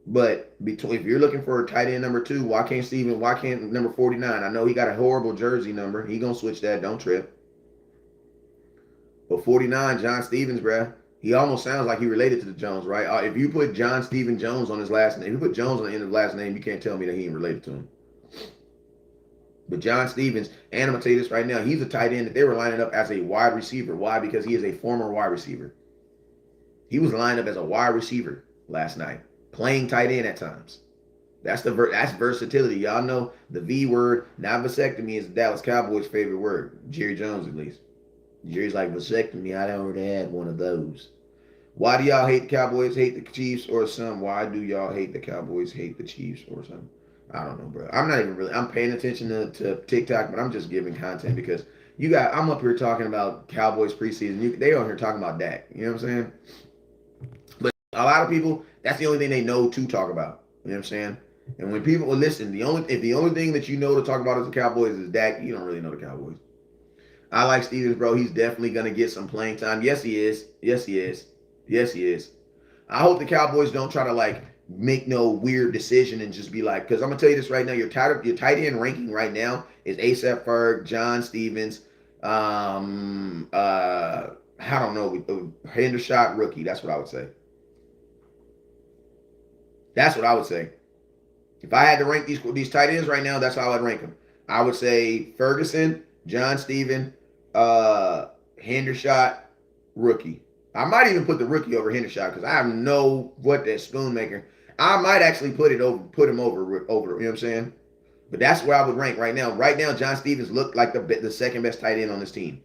but if you're looking for a tight end number 2, why can't number 49? I know he got a horrible jersey number. He going to switch that. Don't trip. But 49, John Stevens, bro. He almost sounds like he related to the Jones, right? If you put John Stephen Jones on his last name, if you put Jones on the end of the last name, you can't tell me that he ain't related to him. But John Stevens, and I'm going to tell you this right now, he's a tight end that they were lining up as a wide receiver. Why? Because he is a former wide receiver. He was lined up as a wide receiver last night, playing tight end at times. That's versatility. Y'all know the V word, not vasectomy, is the Dallas Cowboys' favorite word. Jerry Jones, at least. Jerry's like, vasectomy, I already had one of those. Why do y'all hate the Cowboys, hate the Chiefs, or something? Why do y'all hate the Cowboys, hate the Chiefs, or something? I don't know, bro. I'm paying attention to TikTok, but I'm just giving content because I'm up here talking about Cowboys preseason. They on here talking about Dak. You know what I'm saying? But a lot of people, that's the only thing they know to talk about. You know what I'm saying? And when people listen, if the only thing that you know to talk about as the Cowboys is Dak, you don't really know the Cowboys. I like Stevens, bro. He's definitely going to get some playing time. Yes, he is. Yes, he is. Yes, he is. I hope the Cowboys don't try to, like, make no weird decision and just be like, because I'm going to tell you this right now, your tight end ranking right now is ASAP Ferg, John Stevens, I don't know, Hendershot rookie. That's what I would say. That's what I would say. If I had to rank these tight ends right now, that's how I'd rank them. I would say Ferguson, John Stevens, Hendershot, rookie. I might even put the rookie over Hendershot because I have no what that spoonmaker. I might actually put him over, you know what I'm saying? But that's where I would rank right now. Right now, John Stevens looked like the second best tight end on this team.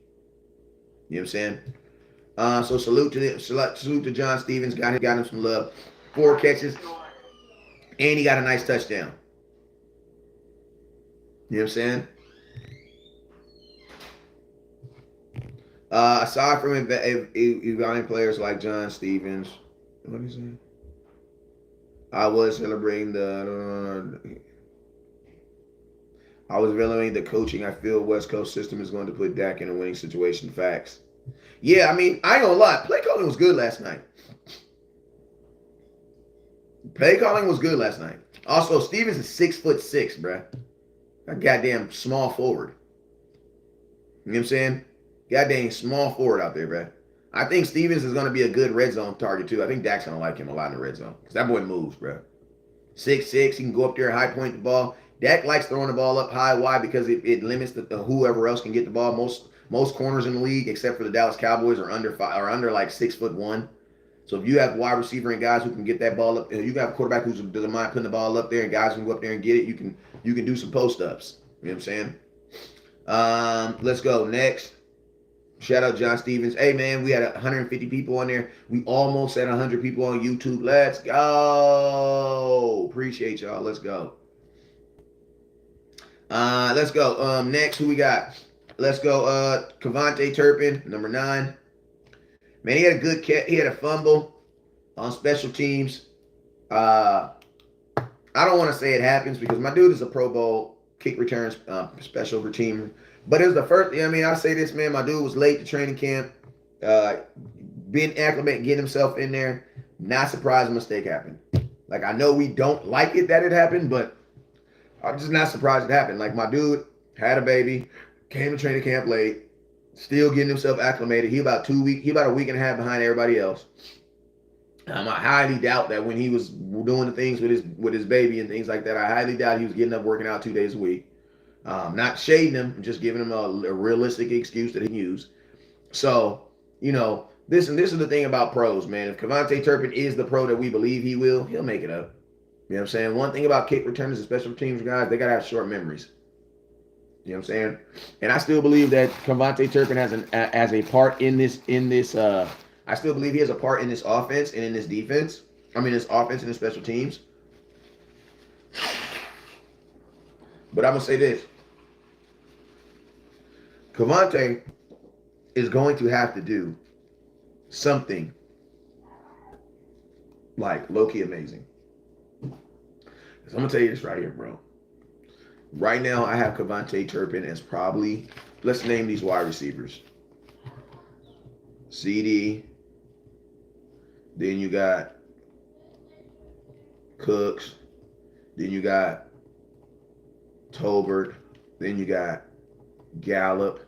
You know what I'm saying? So salute to John Stevens. Got him some love. 4 catches, and he got a nice touchdown. You know what I'm saying? Aside from evaluating players like John Stevens, what is it? I was celebrating the. I was evaluating the coaching. I feel West Coast system is going to put Dak in a winning situation. Facts. Yeah, I mean, I ain't gonna lie. Play calling was good last night. Play calling was good last night. Also, Stevens is 6'6", bruh. A goddamn small forward. You know what I'm saying? Goddamn small forward out there, bruh. I think Stevens is going to be a good red zone target, too. I think Dak's going to like him a lot in the red zone. Because that boy moves, bruh. 6'6", he can go up there and high point the ball. Dak likes throwing the ball up high. Why? Because it limits whoever else can get the ball. Most corners in the league, except for the Dallas Cowboys, are under like 6'1". So if you have wide receiver and guys who can get that ball up, you got a quarterback who doesn't mind putting the ball up there, and guys who can go up there and get it, you can do some post ups. You know what I'm saying? Let's go next. Shout out John Stevens. Hey man, we had 150 people on there. We almost had 100 people on YouTube. Let's go. Appreciate y'all. Let's go. Let's go. Next, who we got? Let's go. Kevontae Turpin, number 9. Man, he had a good catch. He had a fumble on special teams. I don't want to say it happens because my dude is a Pro Bowl kick returns special team. But it was the first. I mean, I say this, man. My dude was late to training camp. Being acclimated, getting himself in there. Not surprised a mistake happened. Like, I know we don't like it that it happened, but I'm just not surprised it happened. Like, my dude had a baby, came to training camp late, still getting himself acclimated. He about a week and a half behind everybody else. I highly doubt that when he was doing the things with his baby and things like that, I highly doubt he was getting up working out 2 days a week. Not shading him, just giving him a realistic excuse that he can use. So, you know, this is the thing about pros, man. If Kevontae Turpin is the pro that we believe he will, he'll make it up. You know what I'm saying? One thing about kick returners and special teams guys, they got to have short memories. You know what I'm saying? And I still believe that Kevontae Turpin has a part in this. I still believe he has a part in this offense and in this defense. I mean, this offense and this special teams. But I'm gonna say this: Kevontae is going to have to do something like low-key amazing. So I'm gonna tell you this right here, bro. Right now, I have Kevontae Turpin as probably, let's name these wide receivers. CD. Then you got Cooks. Then you got Tolbert. Then you got Gallup.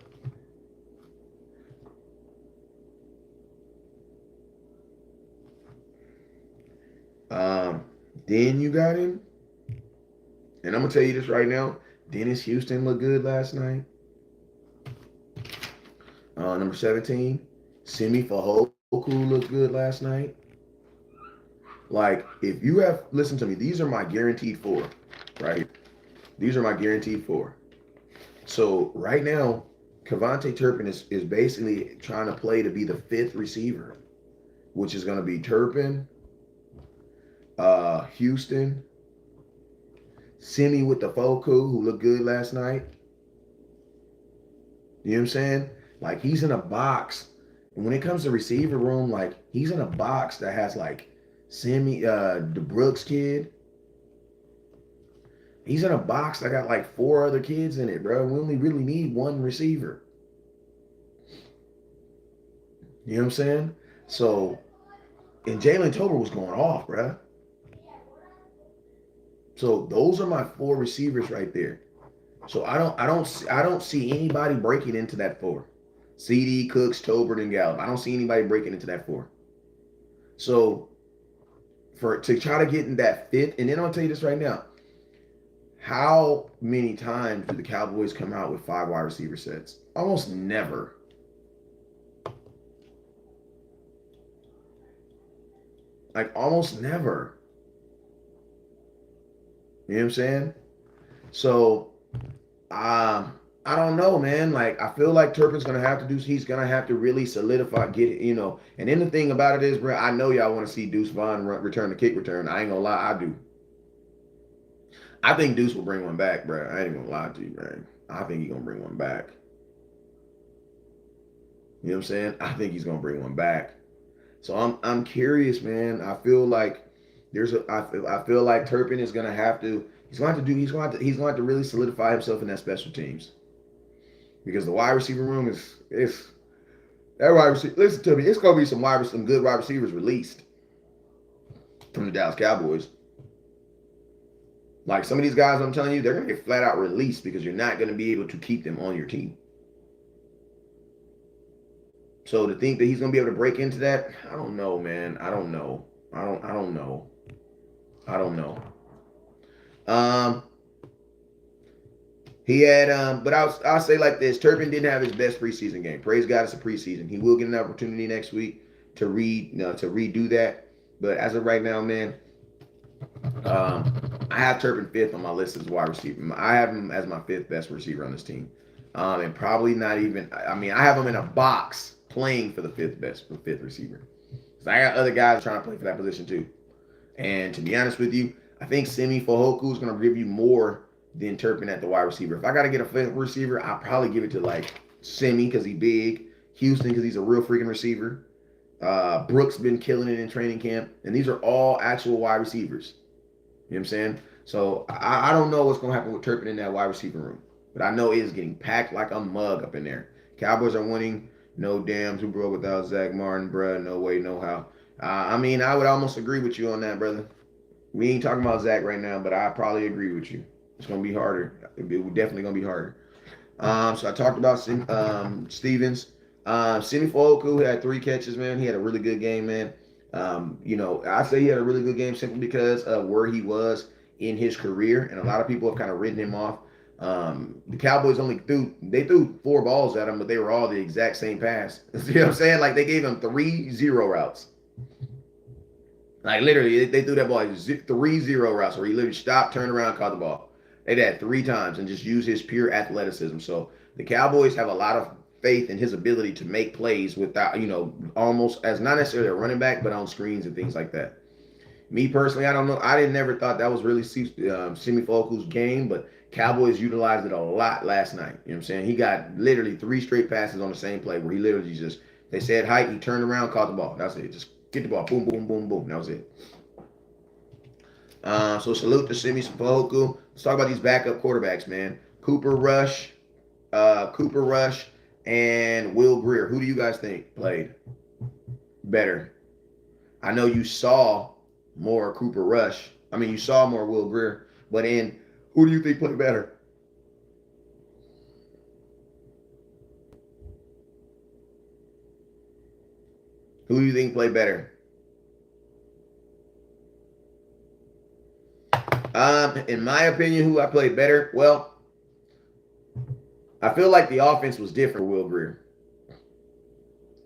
Then you got him. And I'm going to tell you this right now. Dennis Houston looked good last night. Number 17. Simi Fehoko looked good last night. Like, if you have, listen to me, these are my guaranteed 4, right? These are my guaranteed 4. So, right now, Kevontae Turpin is basically trying to play to be the 5th receiver, which is going to be Turpin, Houston, Simi with the Foku, who looked good last night. You know what I'm saying? Like, he's in a box. And when it comes to receiver room, like, he's in a box that has, like, Simi, the Brooks kid. He's in a box that got, like, 4 other kids in it, bro. We only really need 1 receiver. You know what I'm saying? So, and Jalen Tolbert was going off, bro. So those are my 4 receivers right there. So I don't see anybody breaking into that 4. CD, Cooks, Tolbert, and Gallup. I don't see anybody breaking into that 4. So to try to get in that 5th, and then I'll tell you this right now. How many times do the Cowboys come out with 5 wide receiver sets? Almost never. Like, almost never. You know what I'm saying? So, I don't know, man. Like, I feel like Turpin's going to have to he's going to have to really solidify, get it, you know. And then the thing about it is, bro, I know y'all want to see Deuce Vaughn return the kick return. I ain't going to lie, I do. I think Deuce will bring one back, bro. I ain't going to lie to you, man. I think he's going to bring one back. You know what I'm saying? I think he's going to bring one back. So I'm curious, man. I feel like I feel like Turpin is gonna have to. He's going to really solidify himself in that special teams because the wide receiver room is that wide receiver. Listen to me, it's gonna be some good wide receivers released from the Dallas Cowboys. Like some of these guys, I'm telling you, they're gonna get flat out released because you're not gonna be able to keep them on your team. So to think that he's gonna be able to break into that, I don't know, man. I don't know. I don't know. I don't know. He had, but I'll say like this: Turpin didn't have his best preseason game. Praise God, it's a preseason. He will get an opportunity next week to redo that. But as of right now, man, I have Turpin fifth on my list as wide receiver. I have him as my fifth best receiver on this team, and probably not even. I mean, I have him in a box playing for the fifth receiver. So I got other guys trying to play for that position too. And to be honest with you, I think Simi Fehoko is going to give you more than Turpin at the wide receiver. If I got to get a fifth receiver, I'll probably give it to like Simi because he's big, Houston because he's a real freaking receiver. Brooks been killing it in training camp, and these are all actual wide receivers. You know what I'm saying? So I don't know what's going to happen with Turpin in that wide receiver room, but I know it is getting packed like a mug up in there. Cowboys are winning. No damn Super Bowl without Zach Martin, bruh. No way, no how. I mean, I would almost agree with you on that, brother. We ain't talking about Zach right now, but I probably agree with you. It's going to be harder. It definitely going to be harder. So I talked about Stevens. Simi Fehoko had 3 catches, man. He had a really good game, man. I say he had a really good game simply because of where he was in his career, and a lot of people have kind of written him off. The Cowboys threw 4 balls at him, but they were all the exact same pass. You know what I'm saying? Like they gave him 3 zero routes. Like literally, they threw that ball 3 zero routes where he literally stopped, turned around, caught the ball. They did that 3 times and just used his pure athleticism. So the Cowboys have a lot of faith in his ability to make plays without, almost as not necessarily a running back, but on screens and things like that. Me personally, I don't know. I never thought that was really Simi Fehoko's game, but Cowboys utilized it a lot last night. You know what I'm saying? He got literally 3 straight passes on the same play where he literally just, they said height, he turned around, caught the ball. That's it. Just get the ball. Boom, boom, boom, boom. That was it. So salute to Simi Fehoko. Let's talk about these backup quarterbacks, man. Cooper Rush, and Will Grier. Who do you guys think played better? I know you saw more Cooper Rush. I mean, you saw more Will Grier, but who do you think played better? Who do you think played better? In my opinion, who I played better? Well, I feel like the offense was different for Will Grier.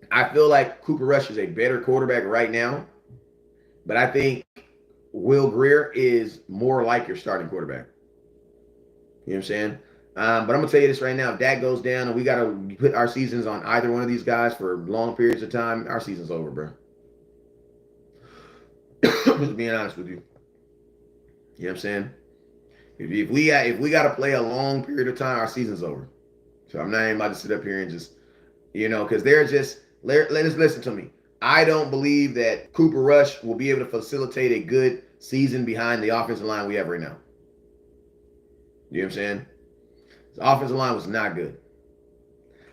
I feel like Cooper Rush is a better quarterback right now, but I think Will Grier is more like your starting quarterback. You know what I'm saying? But I'm going to tell you this right now. If Dak goes down and we got to put our seasons on either one of these guys for long periods of time, our season's over, bro. Just being honest with you. You know what I'm saying? If we got to play a long period of time, our season's over. So I'm not even about to sit up here and just, because they're just, let us listen to me. I don't believe that Cooper Rush will be able to facilitate a good season behind the offensive line we have right now. You know what I'm saying? The offensive line was not good.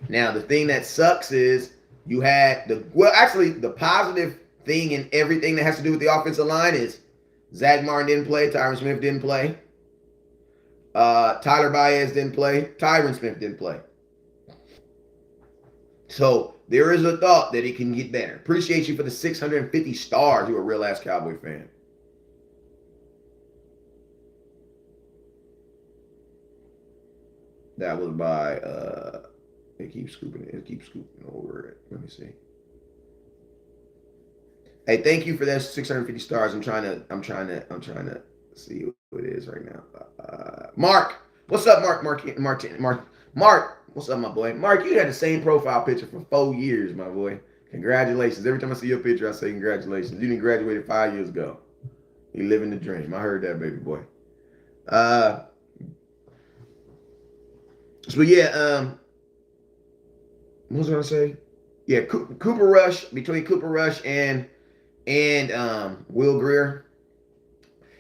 Now, the thing that sucks is you had the positive thing in everything that has to do with the offensive line is Zach Martin didn't play, Tyron Smith didn't play, Tyler Baez didn't play, Tyron Smith didn't play. So there is a thought that it can get better. Appreciate you for the 650 stars. You're a real ass Cowboy fan. That was by it keeps scooping over it. Let me see. Hey, thank you for that 650 stars. I'm trying to see who it is right now. Mark, what's up, Mark? Mark, what's up, my boy? Mark, you had the same profile picture for 4 years, my boy. Congratulations. Every time I see your picture, I say congratulations. You didn't graduate 5 years ago. You living the dream. I heard that, baby boy. So yeah, what was I gonna say? Yeah, Cooper Rush, between Cooper Rush and Will Grier,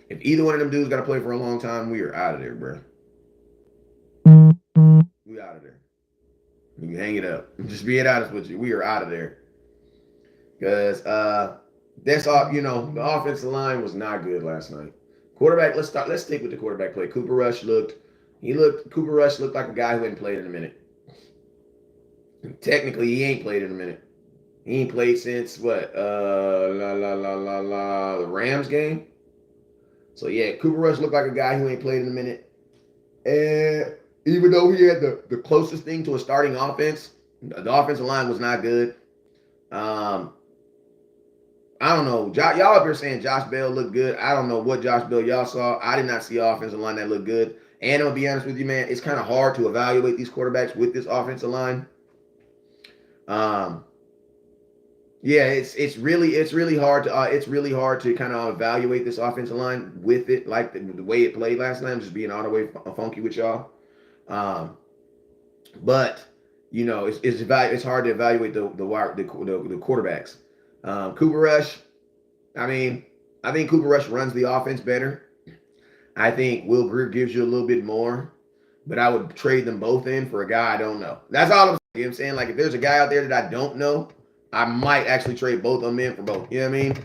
If either one of them dudes got to play for a long time, we are out of there, bro. We out of there. You can hang it up. Just being honest with you, we are out of there. Because that's all. You know, the offensive line was not good last night. Quarterback. Let's stick with the quarterback play. Cooper Rush looked like a guy who hadn't played in a minute. Technically, he ain't played in a minute. He ain't played since what? The Rams game. So yeah, Cooper Rush looked like a guy who ain't played in a minute. And even though he had the closest thing to a starting offense, the offensive line was not good. I don't know. Y'all up here saying Josh Bell looked good. I don't know what Josh Bell y'all saw. I did not see an offensive line that looked good. And I'm gonna be honest with you, man, it's kind of hard to evaluate these quarterbacks with this offensive line. Yeah, it's really hard to kind of evaluate this offensive line with it, like the way it played last night. I'm just being all the way funky with y'all. But you know, it's hard to evaluate the quarterbacks. Cooper Rush, I think Cooper Rush runs the offense better. I think Will Grier gives you a little bit more, but I would trade them both in for a guy I don't know. That's all I'm saying. You know what I'm saying? Like, if there's a guy out there that I don't know, I might actually trade both of them in for both. You know what I mean?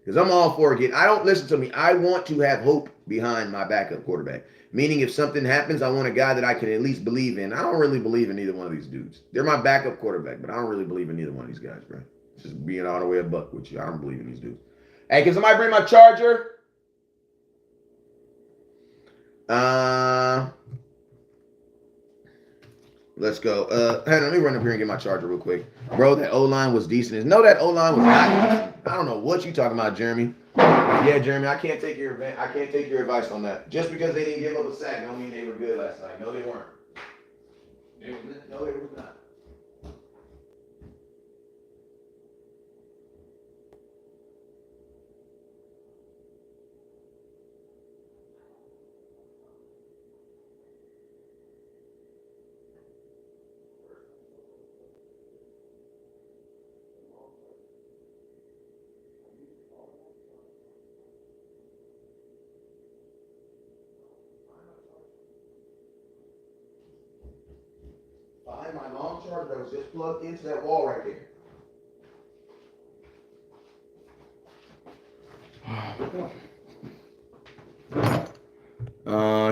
Because I'm all for it. I don't listen to me. I want to have hope behind my backup quarterback. Meaning, if something happens, I want a guy that I can at least believe in. I don't really believe in either one of these dudes. They're my backup quarterback, but I don't really believe in either one of these guys, bro. Just being all the way a buck with you. I don't believe in these dudes. Hey, can somebody bring my charger? Let's go. Hey, let me run up here and get my charger real quick. Bro, that O-line was decent. No, that O-line was not decent. I don't know what you talking about, Jeremy. Yeah, Jeremy, I can't take your advice on that. Just because they didn't give up a sack don't mean they were good last night. No, they weren't. No, they were not. Behind my long charger that was just plugged into that wall right there.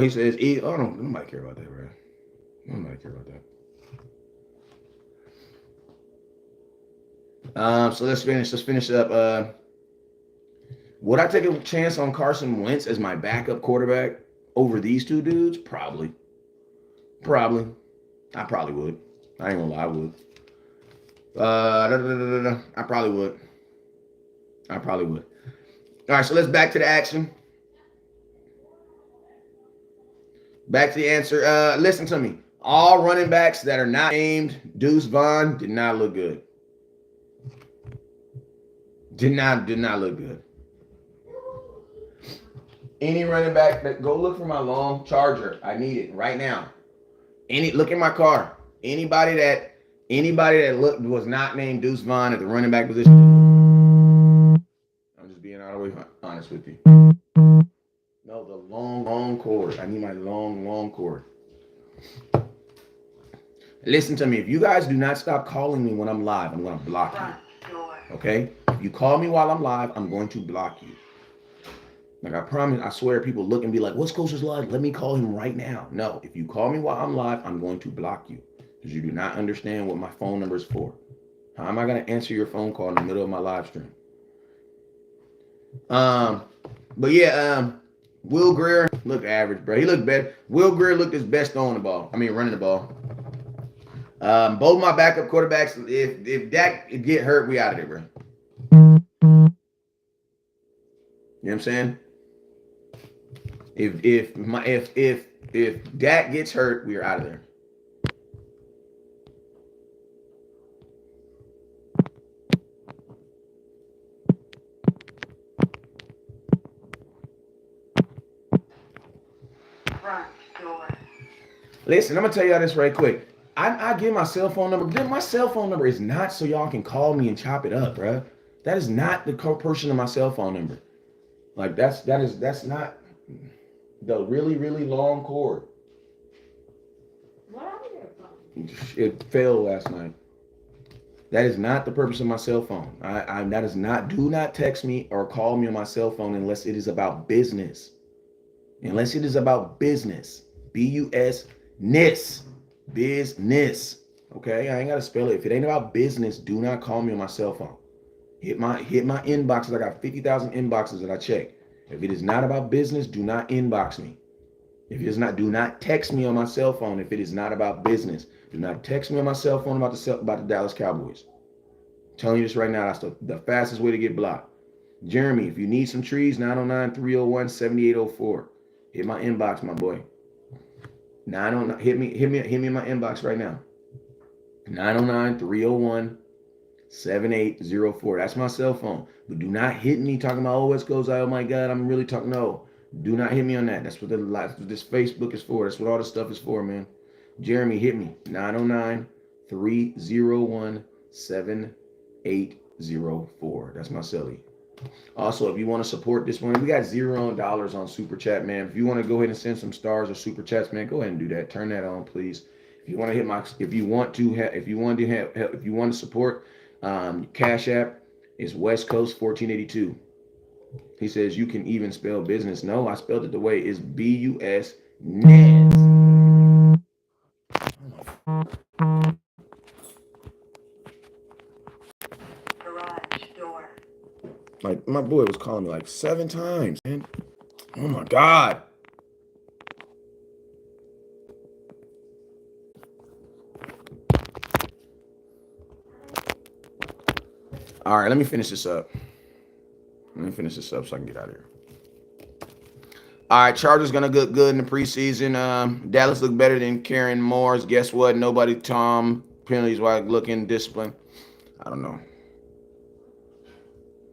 He says, oh, nobody care about that, bro. Nobody care about that. So let's finish up. Would I take a chance on Carson Wentz as my backup quarterback over these two dudes? Probably. I probably would. I ain't gonna lie, I would. I probably would. All right, so let's back to the action. Back to the answer. Listen to me. All running backs that are not named Deuce Vaughn did not look good. Did not look good. Any running back that go look for my long charger. I need it right now. Look in my car. Anybody that was not named Deuce Vaughn at the running back position. I'm just being all the way honest with you. No, the long cord. I need my long cord. Listen to me. If you guys do not stop calling me when I'm live, I'm going to block you. Okay? If you call me while I'm live, I'm going to block you. Like, I promise, I swear, people look and be like, what's Coach's live? Let me call him right now. No, if you call me while I'm live, I'm going to block you because you do not understand what my phone number is for. How am I going to answer your phone call in the middle of my live stream? But yeah, Will Grier looked average, bro. He looked better. Will Grier looked his best running the ball. Both my backup quarterbacks, if Dak get hurt, we out of there, bro. You know what I'm saying? If Dak gets hurt, we are out of there. Listen, I'm gonna tell y'all this right quick. I give my cell phone number. Then my cell phone number is not so y'all can call me and chop it up, bro. That is not the portion of my cell phone number. Like that's not the really, really long cord. What are you from? It failed last night. That is not the purpose of my cell phone. That is not. Do not text me or call me on my cell phone unless it is about business. Unless it is about business. BUS business. Okay, I ain't gotta spell it. If it ain't about business, do not call me on my cell phone. Hit my inboxes. I got 50,000 inboxes that I check. If it is not about business, do not inbox me. If it is not, do not text me on my cell phone if it is not about business. Do not text me on my cell phone about the Dallas Cowboys. I'm telling you this right now, that's the fastest way to get blocked. Jeremy, if you need some trees, 909-301-7804. Hit my inbox, my boy. 909, hit me in my inbox right now. 909-301-7804. That's my cell phone. But do not hit me talking about, oh, West Coast, oh my God, I'm really talking. No. Do not hit me on that. That's what this Facebook is for. That's what all this stuff is for, man. Jeremy, hit me. 909-301-7804. That's my celly. Also, if you want to support this one, we got $0 on Super Chat, man. If you want to go ahead and send some stars or Super Chats, man, go ahead and do that. Turn that on, please. If you want to hit my, if you want to support, Cash App is West Coast 1482. He says you can even spell business. No, I spelled it the way it's BUS Nez. Garage door. Like my boy was calling me like 7 times, man. Oh my God. All right, let me finish this up. So I can get out of here. All right, Chargers gonna look good in the preseason. Dallas looked better than Karen Moore's. Guess what? Nobody. Tom penalties while looking discipline. I don't know.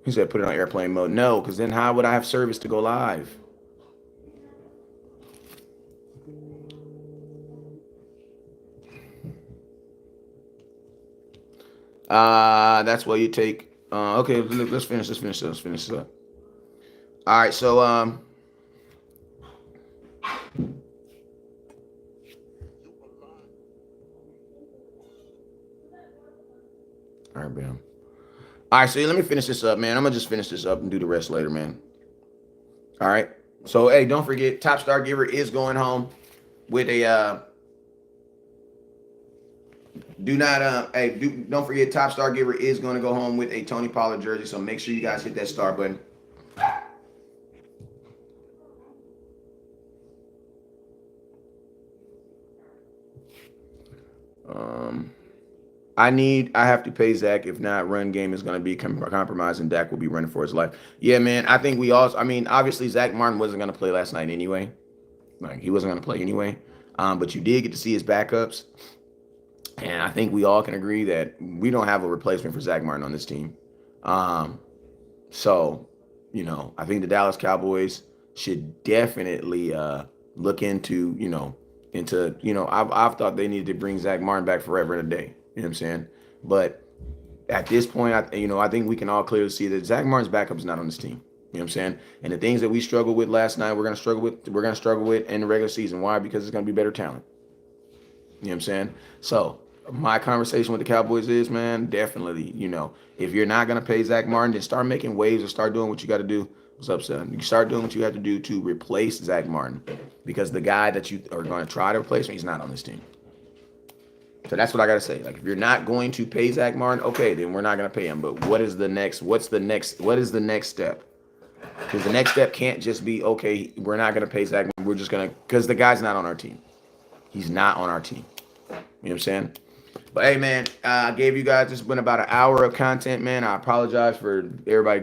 He said put it on airplane mode. No, because then how would I have service to go live? That's why you take. Okay, let's finish this up. All right, so all right, bam. All right, so let me finish this up, man. I'm gonna just finish this up and do the rest later, man. All right. So hey, don't forget, Top Star Giver is going home with a. Don't forget, Top Star Giver is going to go home with a Tony Pollard jersey. So make sure you guys hit that star button. I have to pay Zach. If not, run game is going to be compromised, and Dak will be running for his life. Yeah, man. I think we also. I mean, obviously Zach Martin wasn't going to play last night anyway. Like he wasn't going to play anyway. But you did get to see his backups, and I think we all can agree that we don't have a replacement for Zach Martin on this team. So, I think the Dallas Cowboys should definitely look into, I've thought they needed to bring Zach Martin back forever and a day. You know what I'm saying? But at this point, I think we can all clearly see that Zach Martin's backup is not on this team. You know what I'm saying? And the things that we struggled with last night, we're gonna struggle with in the regular season. Why? Because it's gonna be better talent. You know what I'm saying? So my conversation with the Cowboys is, man, definitely, if you're not gonna pay Zach Martin, then start making waves or start doing what you got to do. What's up, son? You start doing what you have to do to replace Zach Martin, because the guy that you are going to try to replace him, he's not on this team. So that's what I gotta say. Like, if you're not going to pay Zach Martin, okay, then we're not gonna pay him. But what is the next step? Because the next step can't just be, okay, we're not gonna pay Zach Martin. We're just gonna, because the guy's not on our team. He's not on our team. You know what I'm saying? But hey, man, I gave you guys, this has been about an hour of content, man. I apologize for everybody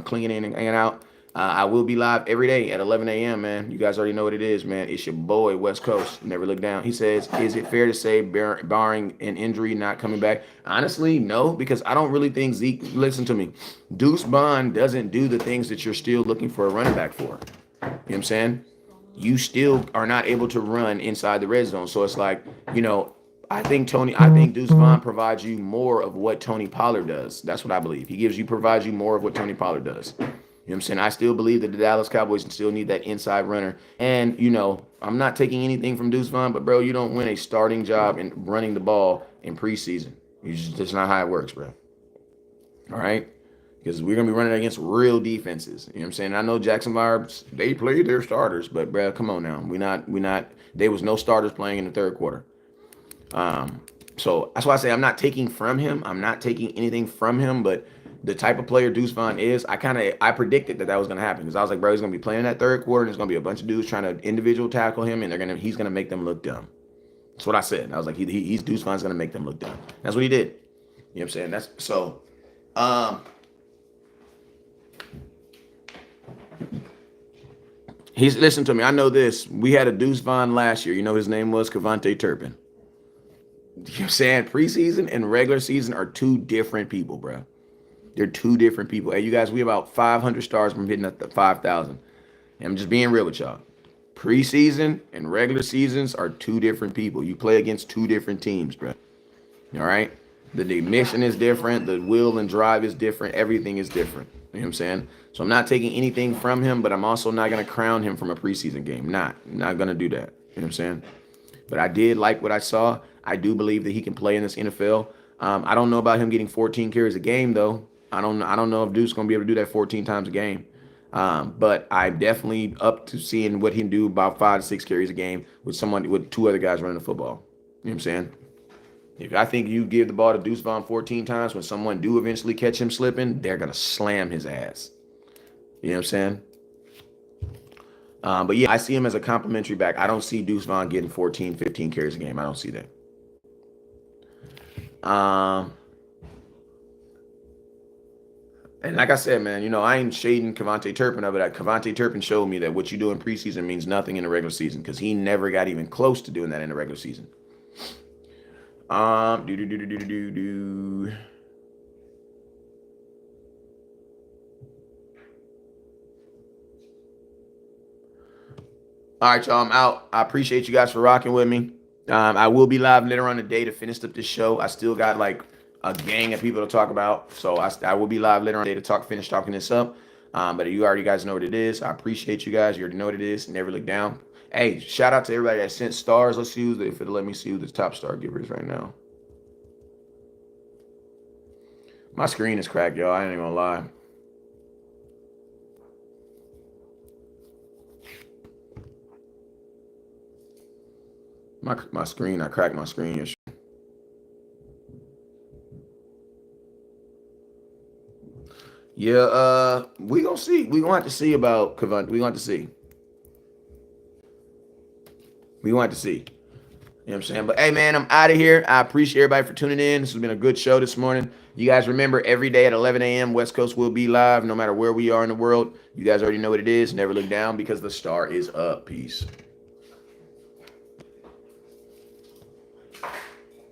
clinging in and hanging out. I will be live every day at 11 a.m., man. You guys already know what it is, man. It's your boy, West Coast. Never look down. He says, is it fair to say, barring an injury, not coming back? Honestly, no, because I don't really think Zeke, listen to me, Deuce Vaughn doesn't do the things that you're still looking for a running back for. You know what I'm saying? You still are not able to run inside the red zone. So it's like, I think Deuce Vaughn provides you more of what Tony Pollard does. That's what I believe. Provides you more of what Tony Pollard does. You You know what I'm saying? I still believe that the Dallas Cowboys still need that inside runner. And, I'm not taking anything from Deuce Vaughn, but, bro, you don't win a starting job in running the ball in preseason. That's not how it works, bro. All right? Because we're going to be running against real defenses. You know what I'm saying? I know Jacksonville, they played their starters, but, bro, come on now. There was no starters playing in the third quarter. So that's why I say I'm not taking from him. I'm not taking anything from him, but the type of player Deuce Vaughn is, I predicted that was going to happen because I was like, bro, he's going to be playing that third quarter and there's going to be a bunch of dudes trying to individual tackle him and he's going to make them look dumb. That's what I said. I was like, he's Deuce Vaughn's going to make them look dumb. That's what he did. You know what I'm saying? That's so. Listen to me. I know this. We had a Deuce Vaughn last year. His name was Kevontae Turpin. You know what I'm saying? Preseason and regular season are two different people, bro. They're two different people. Hey, you guys, we about 500 stars from hitting at the 5,000. I'm just being real with y'all. Preseason and regular seasons are two different people. You play against two different teams, bro. All right? The mission is different. The will and drive is different. Everything is different. You know what I'm saying? So I'm not taking anything from him, but I'm also not going to crown him from a preseason game. I'm not going to do that. You know what I'm saying? But I did like what I saw. I do believe that he can play in this NFL. I don't know about him getting 14 carries a game, though. I don't know if Deuce's going to be able to do that 14 times a game. But I'm definitely up to seeing what he can do about 5 to 6 carries a game with two other guys running the football. You know what I'm saying? If I think you give the ball to Deuce Vaughn 14 times, when someone do eventually catch him slipping, they're going to slam his ass. You know what I'm saying? But yeah, I see him as a complimentary back. I don't see Deuce Vaughn getting 14, 15 carries a game. I don't see that. And like I said, man, I ain't shading Kevontae Turpin of it. Kevontae Turpin showed me that what you do in preseason means nothing in the regular season because he never got even close to doing that in the regular season. All right, y'all, I'm out. I appreciate you guys for rocking with me. I will be live later on today to finish up this show. I still got like a gang of people to talk about. So I will be live later on today to finish talking this up. But you already guys know what it is. I appreciate you guys. You already know what it is. Never look down. Hey, shout out to everybody that sent stars. Let's see if it'll let me see who the top star giver is right now. My screen is cracked, y'all. I ain't even gonna lie. My screen, I cracked my screen. Yeah, we gonna see. We gonna have to see about Kevon. We gonna have to see. We gonna have to see. You know what I'm saying? But hey, man, I'm out of here. I appreciate everybody for tuning in. This has been a good show this morning. You guys remember, every day at 11 a.m., West Coast will be live, no matter where we are in the world. You guys already know what it is. Never look down because the star is up. Peace.